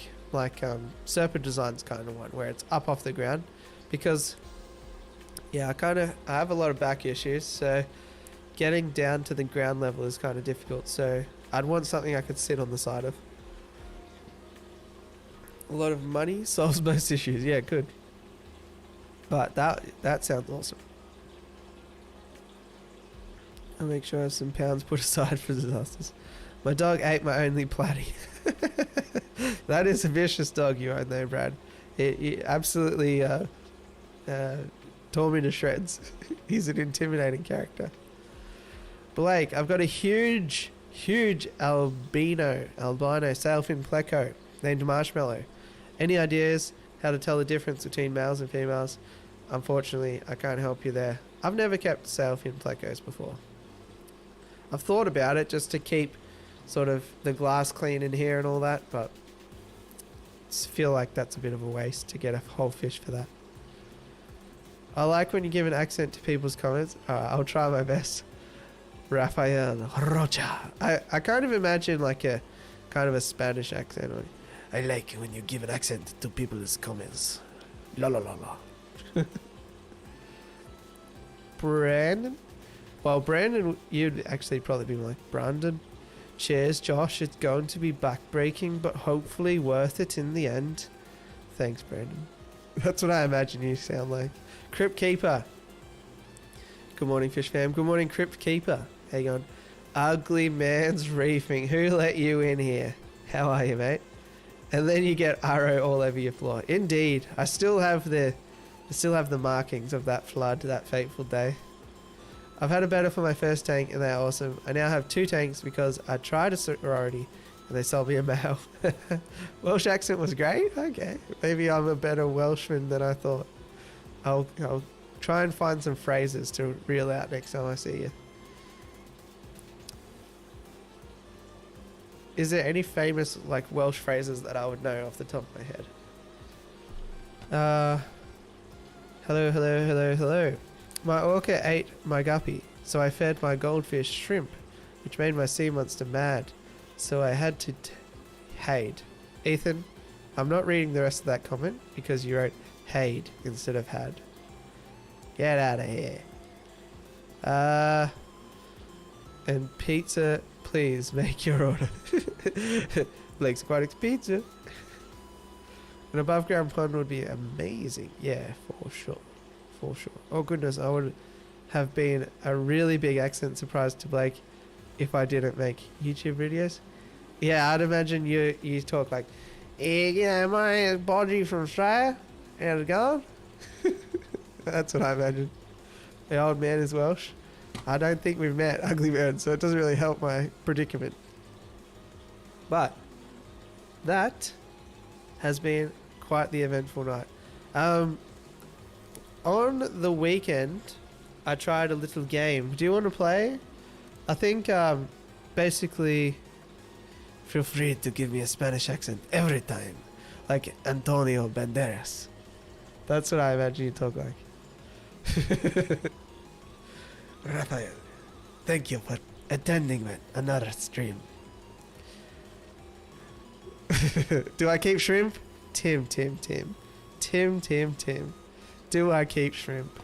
Serpent Design's kind of one, where it's up off the ground. Because, yeah, I have a lot of back issues, so getting down to the ground level is kind of difficult. So I'd want something I could sit on the side of. A lot of money solves most issues. Yeah, good. But that sounds awesome. I'll make sure I have some pounds put aside for disasters. My dog ate my only platy. That is a vicious dog you own there, Brad. It absolutely tore me to shreds. He's an intimidating character. Blake, I've got a huge albino sailfin pleco named Marshmallow. Any ideas how to tell the difference between males and females? Unfortunately, I can't help you there. I've never kept sailfin plecos before. I've thought about it just to keep sort of the glass clean in here and all that, but I feel like that's a bit of a waste to get a whole fish for that. I like when you give an accent to people's comments. I'll try my best. Rafael Rocha. I kind of imagine like a kind of a Spanish accent. Like, I like when you give an accent to people's comments. La la la la. Brandon? Well, Brandon, you'd actually probably be like, Brandon. Cheers, Josh. It's going to be backbreaking, but hopefully worth it in the end. Thanks, Brandon. That's what I imagine you sound like. Crypt Keeper. Good morning, Fish Fam. Good morning, Crypt Keeper. How you going? Ugly man's reefing. Who let you in here? How are you, mate? And then you get RO all over your floor. Indeed. I still have the markings of that flood, that fateful day. I've had a beta for my first tank and they're awesome. I now have 2 tanks because I tried a sorority and they sold me a male. Welsh accent was great? Okay. Maybe I'm a better Welshman than I thought. I'll try and find some phrases to reel out next time I see you. Is there any famous like Welsh phrases that I would know off the top of my head? Hello, hello, hello, hello. My orca ate my guppy, so I fed my goldfish shrimp, which made my sea monster mad. So I had to hade. Ethan, I'm not reading the rest of that comment because you wrote hade instead of had. Get out of here. And pizza, please make your order. Blake's Aquatics pizza. An above ground pond would be amazing. Yeah, for sure. For sure. Oh goodness, I would have been a really big accent surprise to Blake if I didn't make YouTube videos. Yeah, I'd imagine you talk like, my body from Australia. How's it going? That's what I imagine. The old man is Welsh. I don't think we've met, ugly man, so it doesn't really help my predicament. But that has been quite the eventful night. On the weekend, I tried a little game. Do you want to play? I think, basically, feel free to give me a Spanish accent every time. Like Antonio Banderas. That's what I imagine you talk like. Rafael, thank you for attending another stream. Do I keep shrimp? Tim. Do I keep shrimp?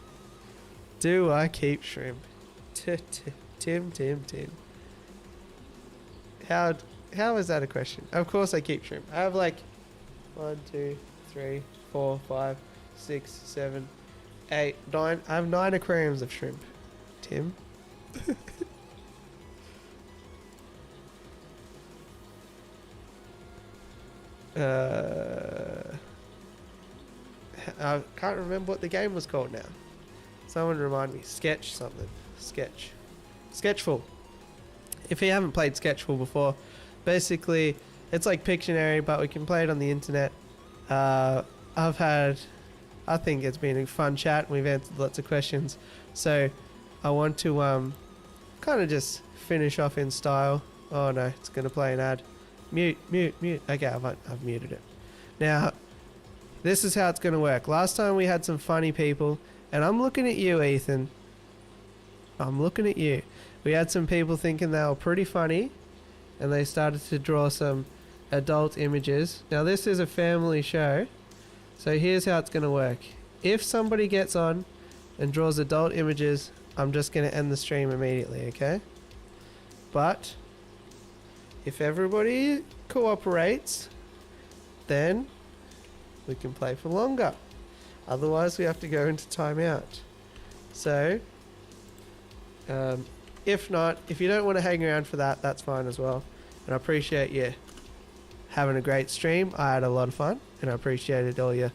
Do I keep shrimp? Tim. How is that a question? Of course I keep shrimp. I have like 1, 2, 3, 4, 5, 6, 7, 8, 9. I have 9 aquariums of shrimp. Tim. I can't remember what the game was called now. Someone remind me. Sketch something. Sketchful. If you haven't played Sketchful before, basically it's like Pictionary, but we can play it on the internet. I think it's been a fun chat. We've answered lots of questions. So I want to kind of just finish off in style. Oh no, it's going to play an ad. Mute. Okay, I've muted it. Now, this is how it's going to work. Last time we had some funny people, and I'm looking at you, Ethan. I'm looking at you. We had some people thinking they were pretty funny, and they started to draw some adult images. Now, this is a family show, so here's how it's going to work. If somebody gets on and draws adult images, I'm just going to end the stream immediately, okay? But if everybody cooperates, then we can play for longer. Otherwise, we have to go into timeout. So, if not, if you don't want to hang around for that, that's fine as well. And I appreciate you having a great stream. I had a lot of fun, and I appreciated all your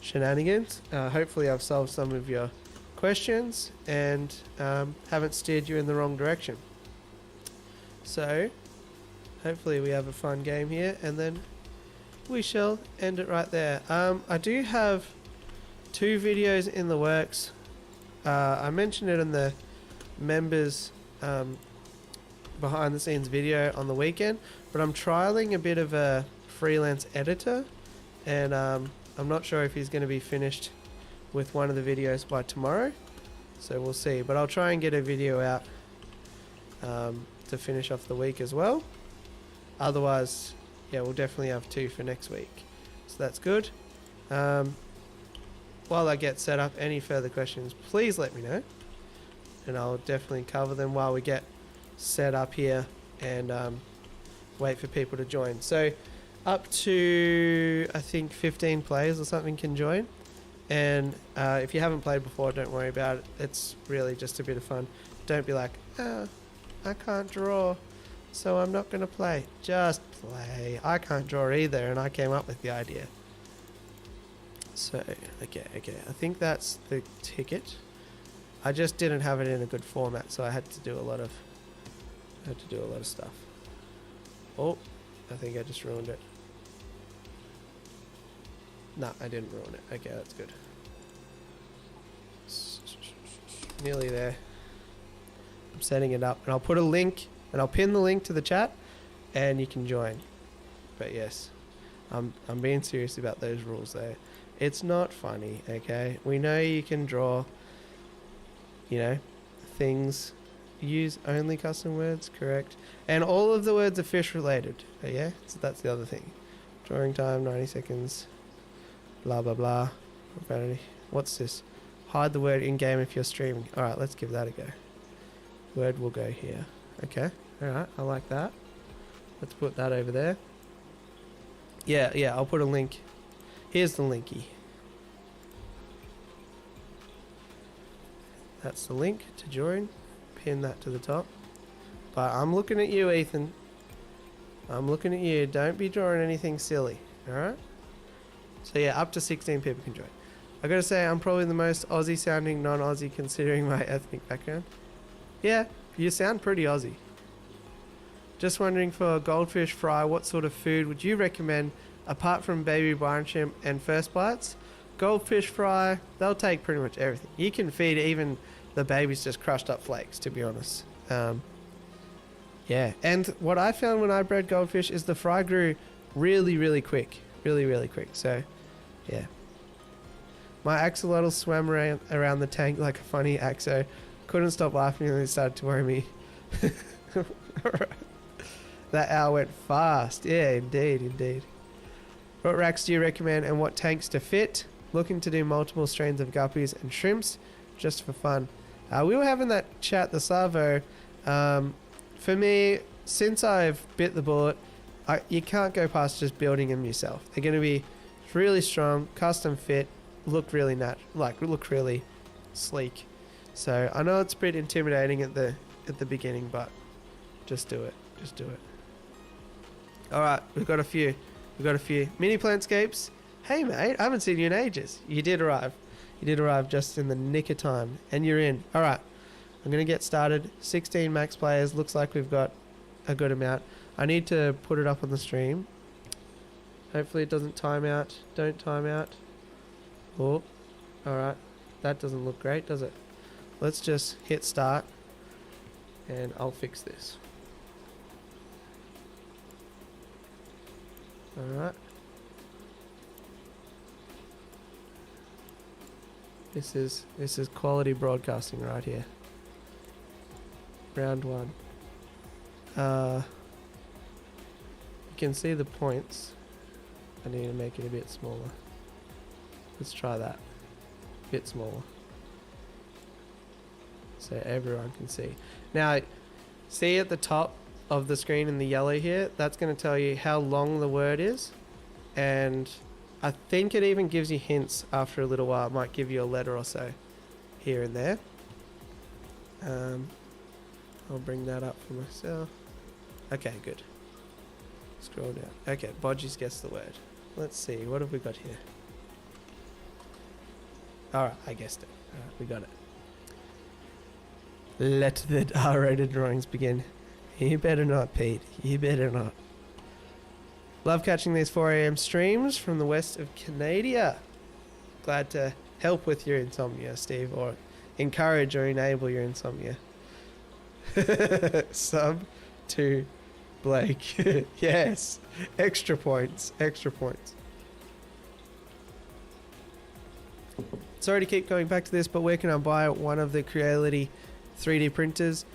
shenanigans. Hopefully, I've solved some of your questions and haven't steered you in the wrong direction. So, hopefully we have a fun game here, and then we shall end it right there. I do have 2 videos in the works. I mentioned it in the members behind the scenes video on the weekend, but I'm trialing a bit of a freelance editor, and I'm not sure if he's going to be finished with one of the videos by tomorrow. So we'll see. But I'll try and get a video out to finish off the week as well. Otherwise, yeah, we'll definitely have 2 for next week. So that's good. While I get set up, any further questions, please let me know. And I'll definitely cover them while we get set up here and wait for people to join. So up to, I think, 15 players or something can join. And if you haven't played before, don't worry about it. It's really just a bit of fun. Don't be like, I can't draw, so I'm not going to play. Just play. I can't draw either, and I came up with the idea. So, okay. I think that's the ticket. I just didn't have it in a good format, so I had to do a lot of stuff. Oh, I think I just ruined it. No, I didn't ruin it. Okay, that's good. Nearly there. I'm setting it up, and I'll put a link, and I'll pin the link to the chat, and you can join. But yes, I'm being serious about those rules there. It's not funny, okay? We know you can draw, things. Use only custom words, correct? And all of the words are fish related, yeah? So that's the other thing. Drawing time, 90 seconds, blah, blah, blah. Profanity. What's this? Hide the word in-game if you're streaming. Alright, let's give that a go. Word will go here. Okay, alright, I like that. Let's put that over there. Yeah, I'll put a link. Here's the linky. That's the link to join. Pin that to the top. But I'm looking at you, Ethan. I'm looking at you. Don't be drawing anything silly, alright? So yeah, up to 16 people can join. I gotta say, I'm probably the most Aussie sounding non-Aussie considering my ethnic background. Yeah, you sound pretty Aussie. Just wondering, for a goldfish fry, what sort of food would you recommend apart from baby brine shrimp and first bites? Goldfish fry, they'll take pretty much everything. You can feed even the babies just crushed up flakes, to be honest. Yeah, and what I found when I bred goldfish is the fry grew really, really quick. Really, really quick. So, yeah. My axolotl swam around the tank like a funny axo. Couldn't stop laughing and it started to worry me. That owl went fast. Yeah, indeed. What racks do you recommend and what tanks to fit? Looking to do multiple strains of guppies and shrimps just for fun. We were having that chat, the Savo. For me, since I've bit the bullet, you can't go past just building them yourself. They're going to be really strong, custom fit, look really look really sleek. So I know it's a bit intimidating at the beginning, but just do it. All right, we've got a few mini plantscapes. Hey mate, I haven't seen you in ages. You did arrive just in the nick of time, and you're in. All right, I'm gonna get started. 16 max players. Looks like we've got a good amount. I need to put it up on the stream. Hopefully it doesn't time out. Don't time out. Oh, all right. That doesn't look great, does it? Let's just hit start, and I'll fix this. All right. This is quality broadcasting right here. Round 1. You can see the points. I need to make it a bit smaller. Let's try that. A bit smaller. So everyone can see. Now, see at the top of the screen in the yellow here, that's going to tell you how long the word is. And I think it even gives you hints after a little while. It might give you a letter or so here and there. I'll bring that up for myself. Okay, good. Scroll down. Okay, Bodgie's guessed the word. Let's see, what have we got here? Alright, I guessed it. Alright, we got it. Let the R-rated drawings begin. You better not, Pete. You better not. Love catching these 4 a.m. streams from the west of Canada. Glad to help with your insomnia, Steve, or encourage or enable your insomnia. Sub to Blake. Yes. Extra points. sorry to keep going back to this, but where can I buy one of the Creality 3D printers?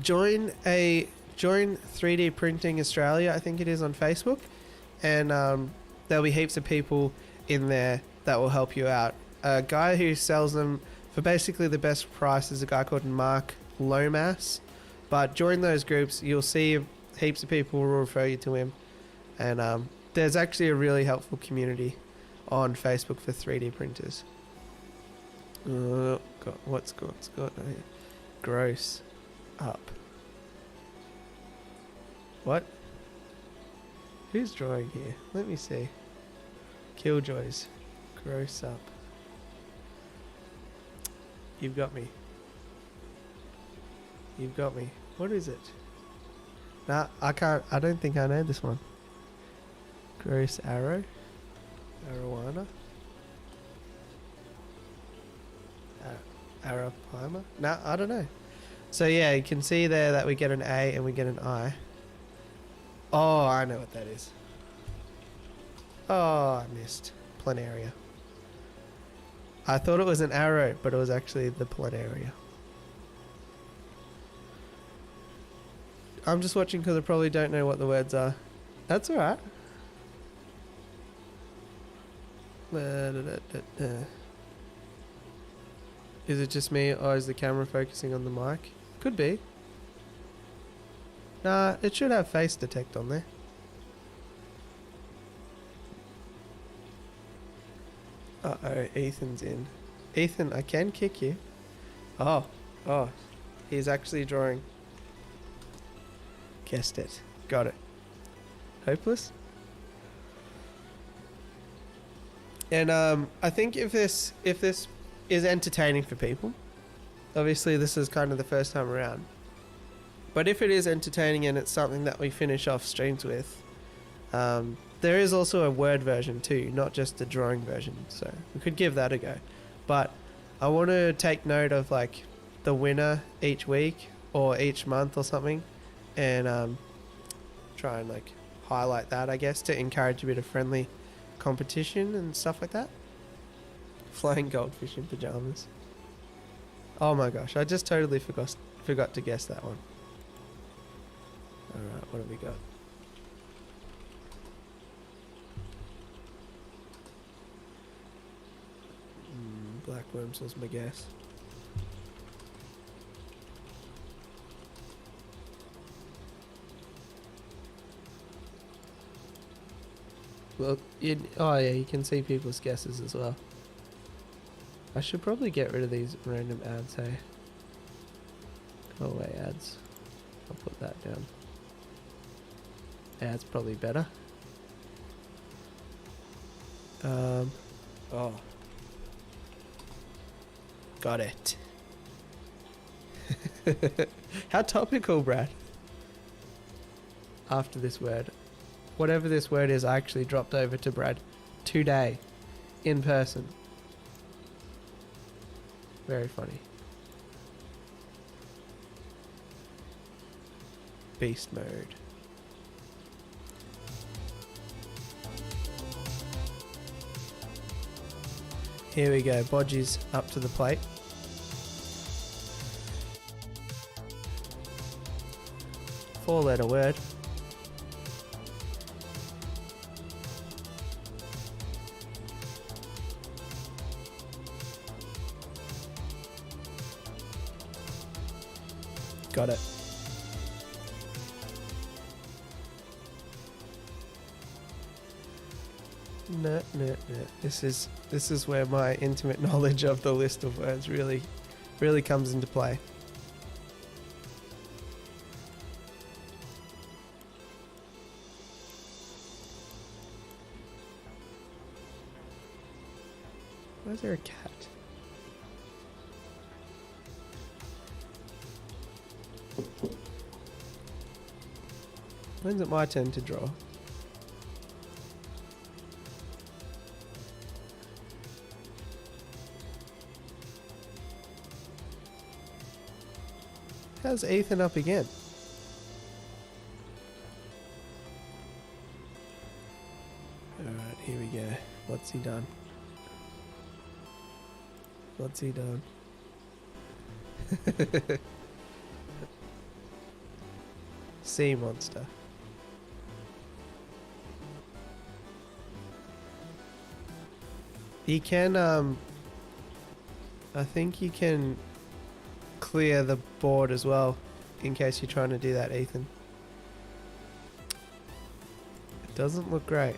Join 3D Printing Australia, I think it is, on Facebook, and there'll be heaps of people in there that will help you out. A guy who sells them for basically the best price is a guy called Mark Lomas, but join those groups, you'll see heaps of people will refer you to him, and there's actually a really helpful community on Facebook for 3D printers. What's got here? Gross up. What? Who's drawing here? Let me see. Killjoys. Gross up. You've got me. You've got me. What is it? Nah, I don't think I know this one. Gross arrow. Arowana. Arapaima? Nah, I don't know. So yeah, you can see there that we get an A and we get an I. Oh, I know what that is. Oh, I missed. Planaria. I thought it was an arrow, but it was actually the planaria. I'm just watching because I probably don't know what the words are. That's alright. Is it just me, or is the camera focusing on the mic? Could be. Nah, it should have face detect on there. Uh-oh, Ethan's in. Ethan, I can kick you. Oh, he's actually drawing. Guessed it. Got it. Hopeless? And I think if this is entertaining for people, obviously this is kind of the first time around, but if it is entertaining and it's something that we finish off streams with, there is also a word version too, not just a drawing version, so we could give that a go. But I want to take note of like the winner each week or each month or something, and try and like highlight that, I guess, to encourage a bit of friendly competition and stuff like that. Flying goldfish in pajamas. Oh my gosh, I just totally forgot to guess that one. Alright, what have we got? Black worms was my guess. Well, oh yeah, you can see people's guesses as well. I should probably get rid of these random ads, hey? Go away, ads. I'll put that down. Ads probably better. Oh. Got it. How topical, Brad. After this word. Whatever this word is, I actually dropped over to Brad today. In person. Very funny. Beast mode. Here we go. Bodgy's up to the plate. Four-letter word. Got it. No. This is where my intimate knowledge of the list of words really comes into play. Why is there a cat? When's it my turn to draw? How's Ethan up again? Alright, here we go. What's he done? What's he doing? Sea monster. He can, I think you can clear the board as well, in case you're trying to do that, Ethan. It doesn't look great.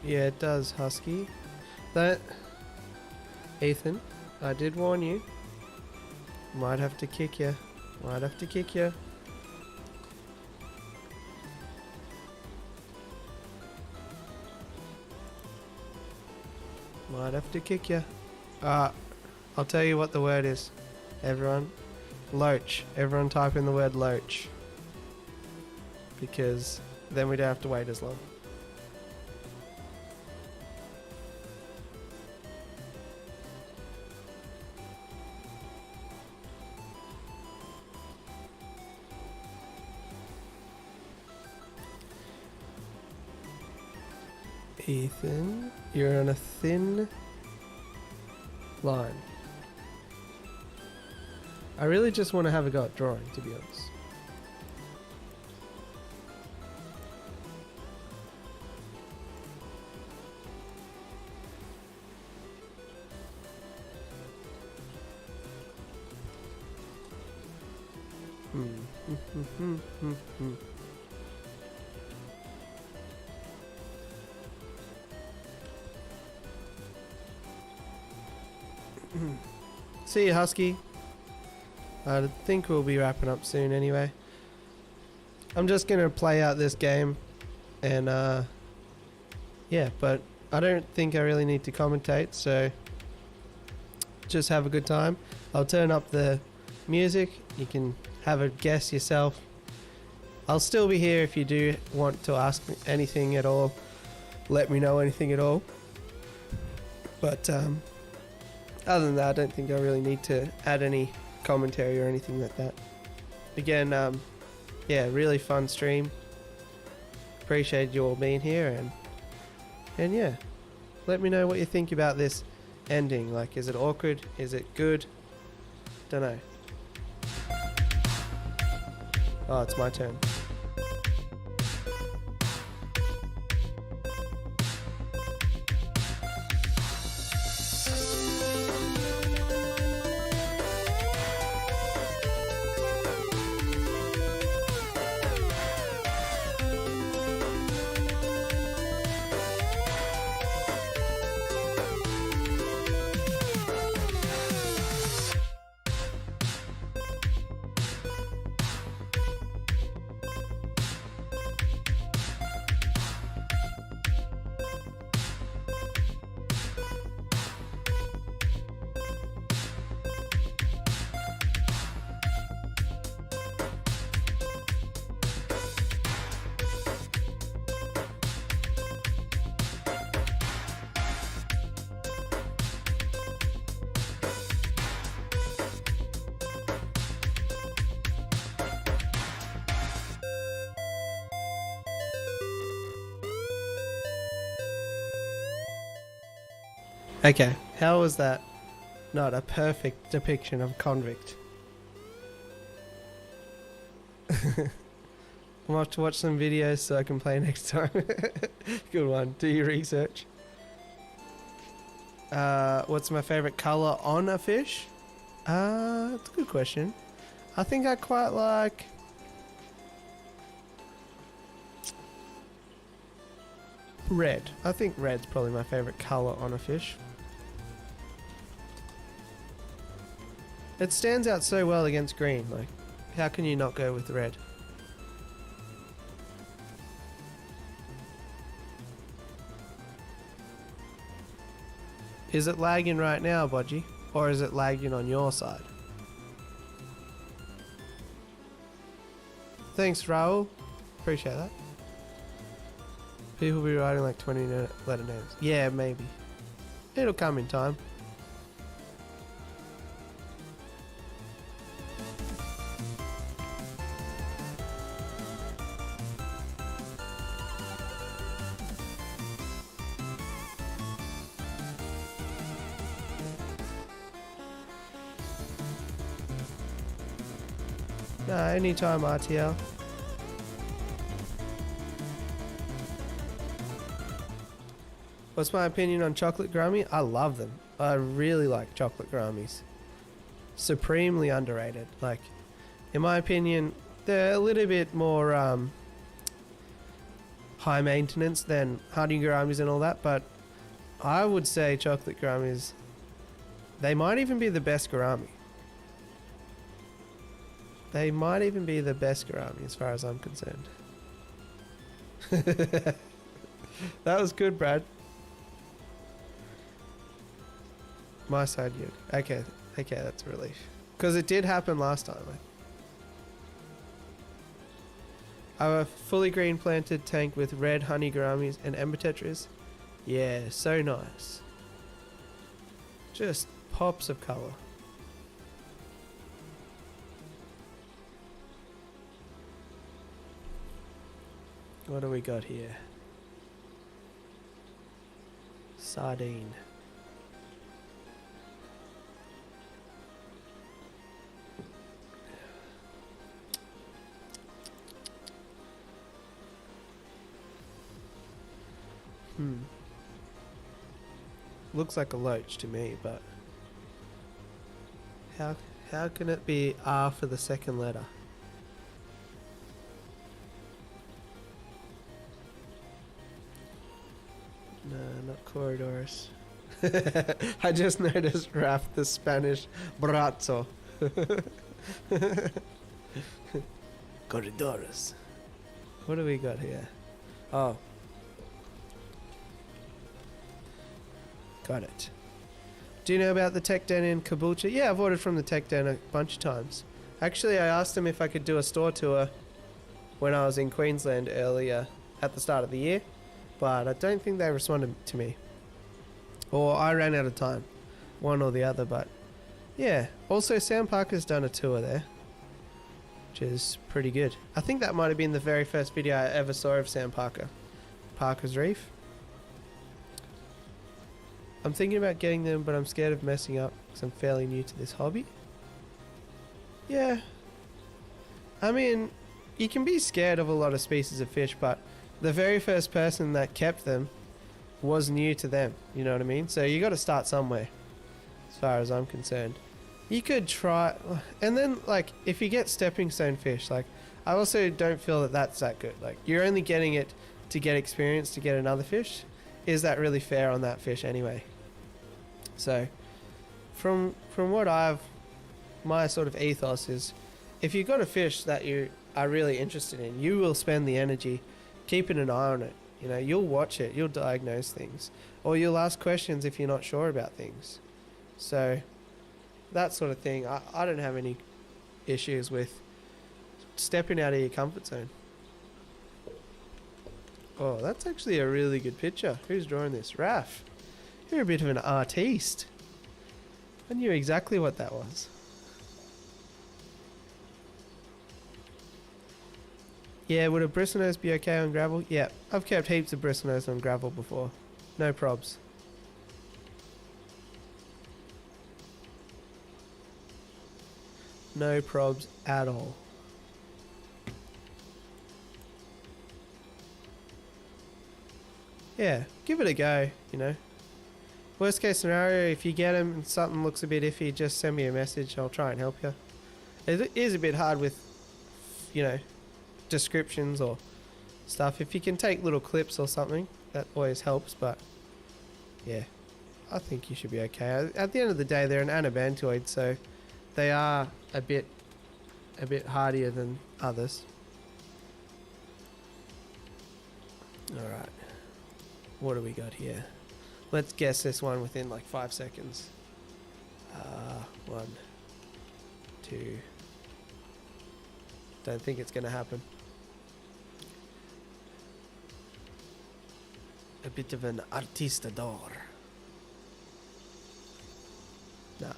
Yeah, it does, Husky. That, Ethan, I did warn you. Might have to kick you. Might have to kick you. Might have to kick you. I'll tell you what the word is. Everyone, loach. Everyone type in the word loach. Because then we don't have to wait as long. Ethan, you're on a thin line. I really just want to have a go at drawing, to be honest. See you, Husky. I think we'll be wrapping up soon anyway. I'm just gonna play out this game and yeah, but I don't think I really need to commentate, so just have a good time. I'll turn up the music, you can have a guess yourself. I'll still be here if you do want to ask me anything at all, let me know anything at all, but other than that, I don't think I really need to add any commentary or anything like that. Again, yeah, really fun stream. Appreciate you all being here, and yeah, let me know what you think about this ending. Like, is it awkward? Is it good? Don't know. Oh, it's my turn. Okay, how was that not a perfect depiction of convict? I'm gonna have to watch some videos so I can play next time. Good one. Do your research. What's my favorite color on a fish? That's a good question. I think I quite like red. I think red's probably my favorite color on a fish. It stands out so well against green. Like, how can you not go with red? Is it lagging right now, Bodgy? Or is it lagging on your side? Thanks, Raul. Appreciate that. People be writing like 20 letter names. Yeah, maybe. It'll come in time. No, anytime RTL. What's my opinion on chocolate gourami? I love them. I really like chocolate gouramis. Supremely underrated. Like, in my opinion, they're a little bit more high maintenance than honey gouramis and all that, but I would say chocolate gouramis, they might even be the best gourami. They might even be the best gourami as far as I'm concerned. That was good, Brad. My side, you. Okay, that's a relief. Because it did happen last time. I have a fully green planted tank with red honey gouramis and ember tetras. Yeah, so nice. Just pops of colour. What do we got here? Sardine. Looks like a loach to me, but how can it be R for the second letter? No, not Corridors. I just noticed Raph the Spanish brazo. Corridors. What do we got here? Oh. Got it. Do you know about the Tech Den in Caboolture? Yeah, I've ordered from the Tech Den a bunch of times. Actually, I asked them if I could do a store tour when I was in Queensland earlier at the start of the year, but I don't think they responded to me. Or I ran out of time. One or the other, but yeah. Also, Sam Parker's done a tour there, which is pretty good. I think that might have been the very first video I ever saw of Sam Parker. Parker's Reef. I'm thinking about getting them, but I'm scared of messing up because I'm fairly new to this hobby. Yeah. I mean, you can be scared of a lot of species of fish, but the very first person that kept them was new to them. You know what I mean? So you got to start somewhere, as far as I'm concerned. You could try, and then like if you get stepping stone fish, like I also don't feel that that's that good. Like you're only getting it to get experience to get another fish. Is that really fair on that fish anyway? So, from what my sort of ethos is, if you've got a fish that you are really interested in, you will spend the energy keeping an eye on it. You know, you'll watch it, you'll diagnose things, or you'll ask questions if you're not sure about things. So, that sort of thing, I don't have any issues with stepping out of your comfort zone. Oh, that's actually a really good picture. Who's drawing this? Raph. You're a bit of an artiste. I knew exactly what that was. Yeah, would a bristlenose be okay on gravel? Yeah, I've kept heaps of bristlenose on gravel before. No probs. No probs at all. Yeah, give it a go, you know. Worst case scenario, if you get them and something looks a bit iffy, just send me a message. I'll try and help you. It is a bit hard with, you know, descriptions or stuff. If you can take little clips or something, that always helps. But yeah, I think you should be okay. At the end of the day, they're an anabantoid, so they are a bit hardier than others. All right, what do we got here? Let's guess this one within like 5 seconds. 1, 2. Don't think it's gonna happen. A bit of an artistador. Nah.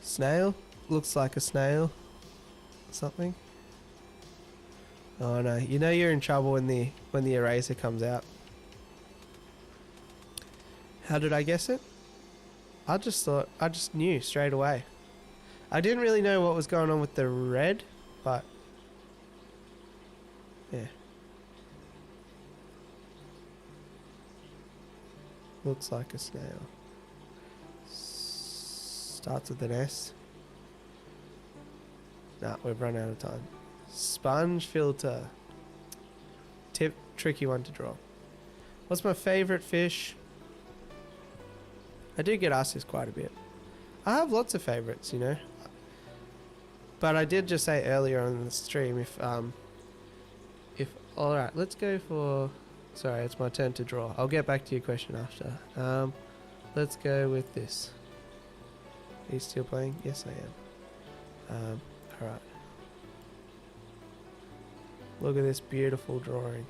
Snail? Looks like a snail. Something. Oh no, you know you're in trouble when the eraser comes out. How did I guess it? I just knew straight away. I didn't really know what was going on with the red, but yeah. Looks like a snail. Starts with an S. Nah, we've run out of time. Sponge filter. Tricky one to draw. What's my favourite fish? I do get asked this quite a bit. I have lots of favourites, you know. But I did just say earlier on the stream if alright, let's go for... Sorry, it's my turn to draw. I'll get back to your question after. Let's go with this. Are you still playing? Yes, I am. Alright. Look at this beautiful drawing.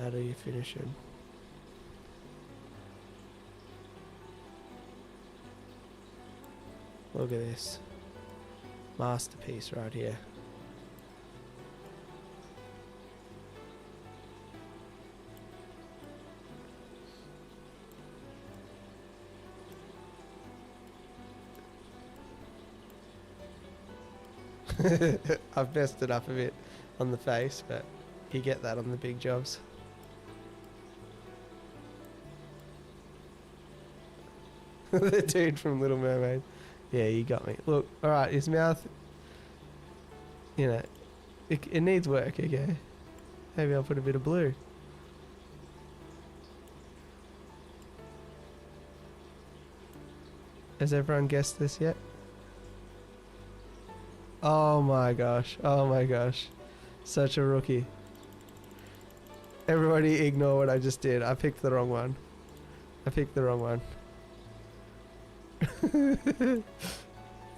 How do you finish him? Look at this. Masterpiece right here. I've messed it up a bit on the face, but you get that on the big jobs. The dude from Little Mermaid. Yeah, you got me. Look, alright, his mouth, you know, it needs work, okay? Maybe I'll put a bit of blue. Has everyone guessed this yet? Oh my gosh. Oh my gosh. Such a rookie. Everybody ignore what I just did. I picked the wrong one. I picked the wrong one.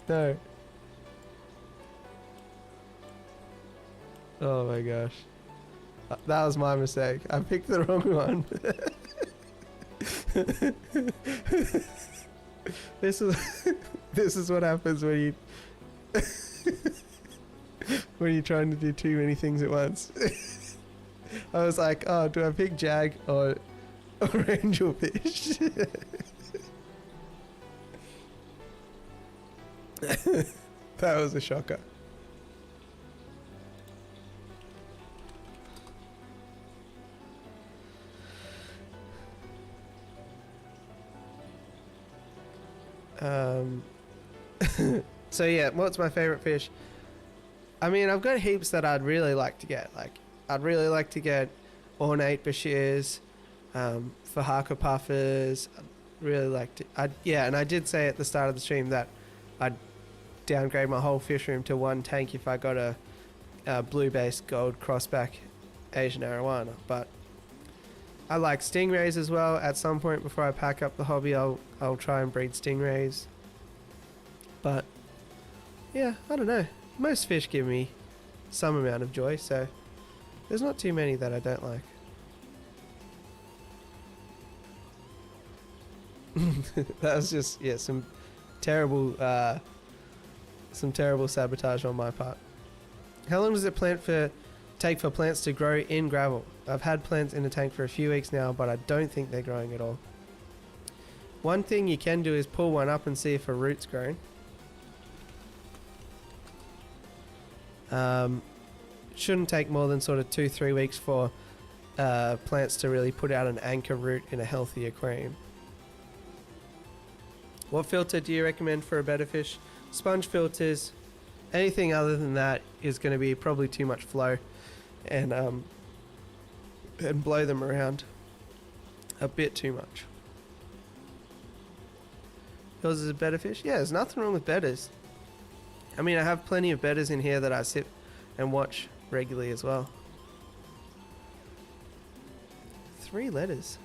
No. Oh my gosh. That was my mistake. I picked the wrong one. This is what happens when you when you're trying to do too many things at once. I was like, oh, do I pick Jag or Angelfish? That was a shocker. So yeah, what's my favorite fish? I mean, I've got heaps that I'd really like to get. Like, I'd really like to get ornate bashirs, Fahaka puffers. I'd really like to. And I did say at the start of the stream that I'd downgrade my whole fish room to one tank if I got a blue-based gold crossback Asian Arowana. But I like stingrays as well. At some point before I pack up the hobby, I'll try and breed stingrays. But yeah, I don't know. Most fish give me some amount of joy, so there's not too many that I don't like. That was just some terrible sabotage on my part. How long does it take for plants to grow in gravel? I've had plants in a tank for a few weeks now, but I don't think they're growing at all. One thing you can do is pull one up and see if a root's grown. Shouldn't take more than sort of 2-3 weeks for plants to really put out an anchor root in a healthy aquarium. What filter do you recommend for a better fish? Sponge filters. Anything other than that is going to be probably too much flow, and blow them around a bit too much. Yours is a better fish? Yeah, there's nothing wrong with betters. I mean, I have plenty of betters in here that I sit and watch regularly as well. 3 letters.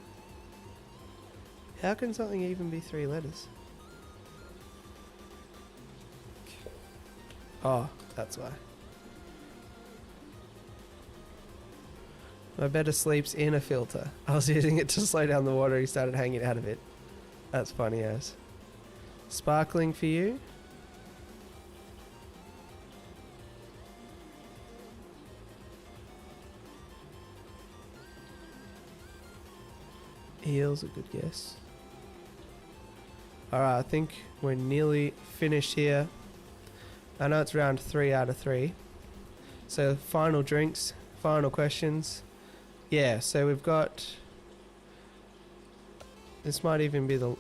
How can something even be 3 letters? Oh, that's why. My better sleeps in a filter. I was using it to slow down the water. He started hanging out of it. That's funny as. Sparkling for you. Eel's a good guess. Alright, I think we're nearly finished here. I know it's round 3 out of 3. So final drinks, final questions. Yeah, so we've got... This might even be the...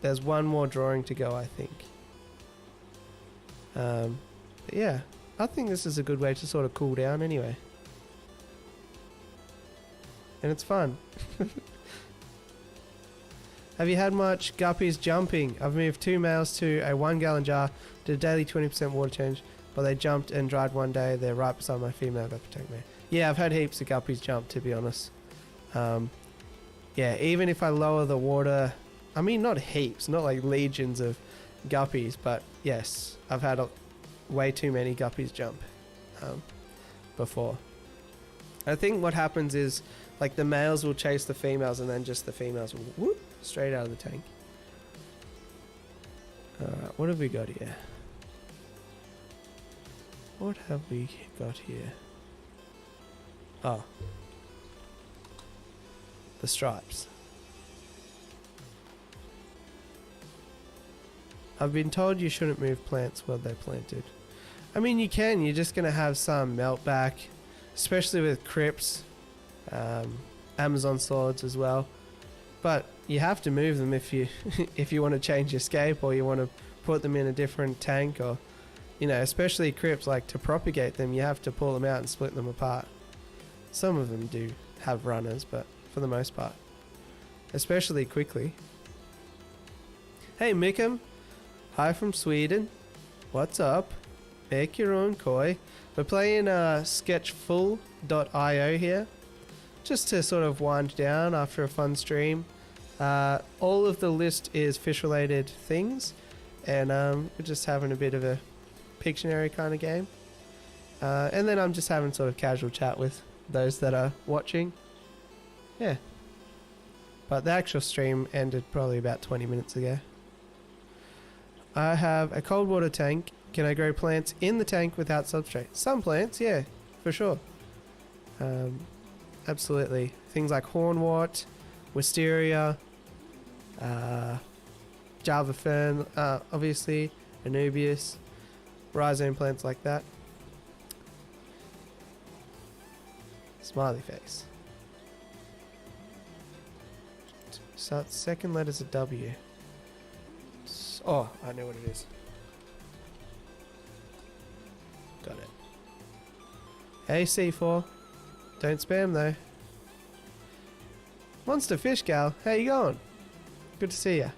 There's one more drawing to go, I think. But yeah, I think this is a good way to sort of cool down anyway. And it's fun. Have you had much guppies jumping? I've moved 2 males to a 1 gallon jar, did a daily 20% water change, but they jumped and dried one day. They're right beside my female guppy tank mate. Yeah, I've had heaps of guppies jump, to be honest. Yeah, even if I lower the water, I mean not heaps, not like legions of guppies, but yes, I've had way too many guppies jump before. I think what happens is like the males will chase the females and then just the females will whoop straight out of the tank. Alright, what have we got here? What have we got here? Oh. The stripes. I've been told you shouldn't move plants where they're planted. I mean you can, you're just going to have some melt back, especially with crypts, Amazon swords as well. But you have to move them if you if you want to change your scape or you want to put them in a different tank, or you know, especially crypts, like to propagate them you have to pull them out and split them apart. Some of them do have runners, but for the most part, especially quickly. Hey Mickham, hi from Sweden. What's up? Make your own koi. We're playing sketchful.io here, just to sort of wind down after a fun stream. All of the list is fish related things, and we're just having a bit of a Pictionary kind of game. And then I'm just having sort of casual chat with those that are watching. Yeah. But the actual stream ended probably about 20 minutes ago. I have a cold water tank. Can I grow plants in the tank without substrate? Some plants, yeah, for sure. Absolutely. Things like hornwort, wisteria, Java fern, obviously, Anubias, rhizome plants like that. Smiley face. So second letter's a W. Oh, I know what it is. Got it. Hey C4. Don't spam though. Monster Fish Gal, how you going? Good to see ya.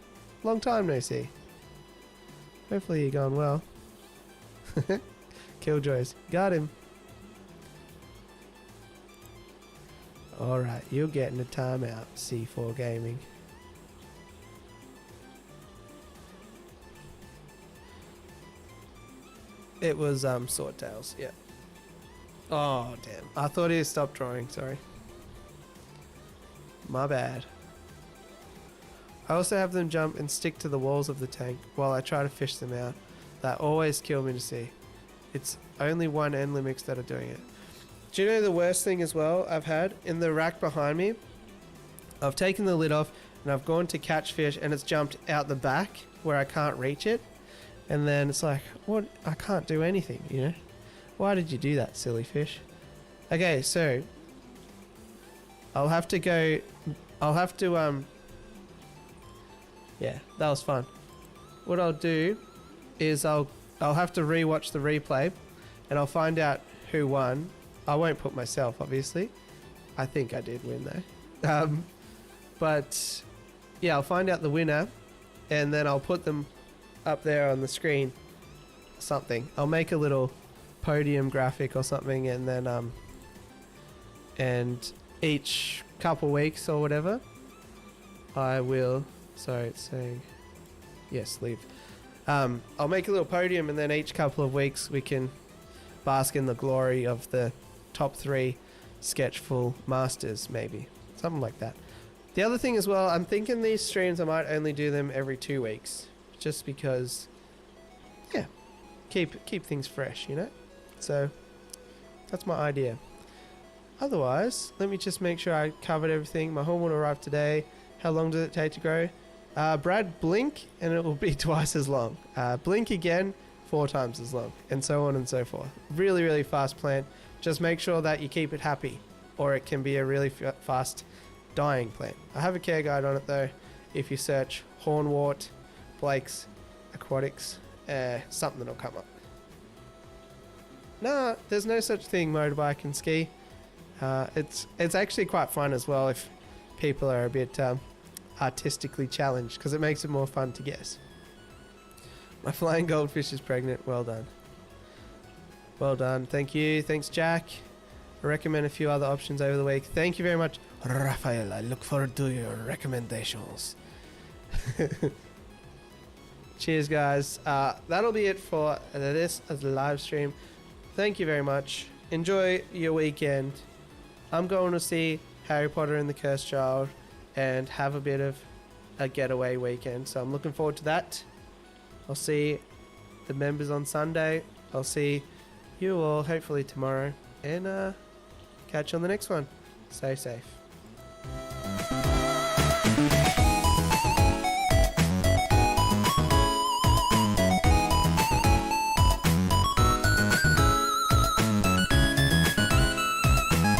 Long time no see. Hopefully you're going well. Killjoys. Got him. Alright, you're getting a timeout, C4 Gaming. It was Swordtails, yeah. Oh damn. I thought he had stopped drawing, sorry. My bad. I also have them jump and stick to the walls of the tank while I try to fish them out. That always kills me to see. It's only one Enlimix that are doing it. Do you know the worst thing as well I've had? In the rack behind me, I've taken the lid off and I've gone to catch fish and it's jumped out the back where I can't reach it. And then it's like, what? I can't do anything, you know? Why did you do that, silly fish? Okay, so I'll have to yeah, that was fun. What I'll do is I'll have to rewatch the replay and I'll find out who won. I won't put myself, obviously. I think I did win though. But yeah, I'll find out the winner and then I'll put them up there on the screen. Something. I'll make a little podium graphic or something, and then and each couple weeks or whatever I will, sorry, it's saying yes, leave. I'll make a little podium, and then each couple of weeks we can bask in the glory of the top 3 Sketchful Masters, maybe. Something like that. The other thing as well, I'm thinking these streams I might only do them every 2 weeks. Just because, yeah, keep things fresh, you know? So, that's my idea. Otherwise, let me just make sure I covered everything. My horn will arrive today. How long does it take to grow? Brad, blink, and it will be twice as long. Blink again, 4 times as long. And so on and so forth. Really, really fast plant. Just make sure that you keep it happy, or it can be a really fast dying plant. I have a care guide on it though. If you search hornwort, Blake's, Aquatics, something will come up. Nah, there's no such thing, motorbike and ski. It's actually quite fun as well if people are a bit artistically challenged, because it makes it more fun to guess. My flying goldfish is pregnant. Well done. Well done. Thank you. Thanks, Jack. I recommend a few other options over the week. Thank you very much, Raphael. I look forward to your recommendations. Cheers, guys. That'll be it for this as a live stream. Thank you very much. Enjoy your weekend. I'm going to see Harry Potter and the Cursed Child and have a bit of a getaway weekend. So I'm looking forward to that. I'll see the members on Sunday. I'll see you all hopefully tomorrow. And catch you on the next one. Stay safe.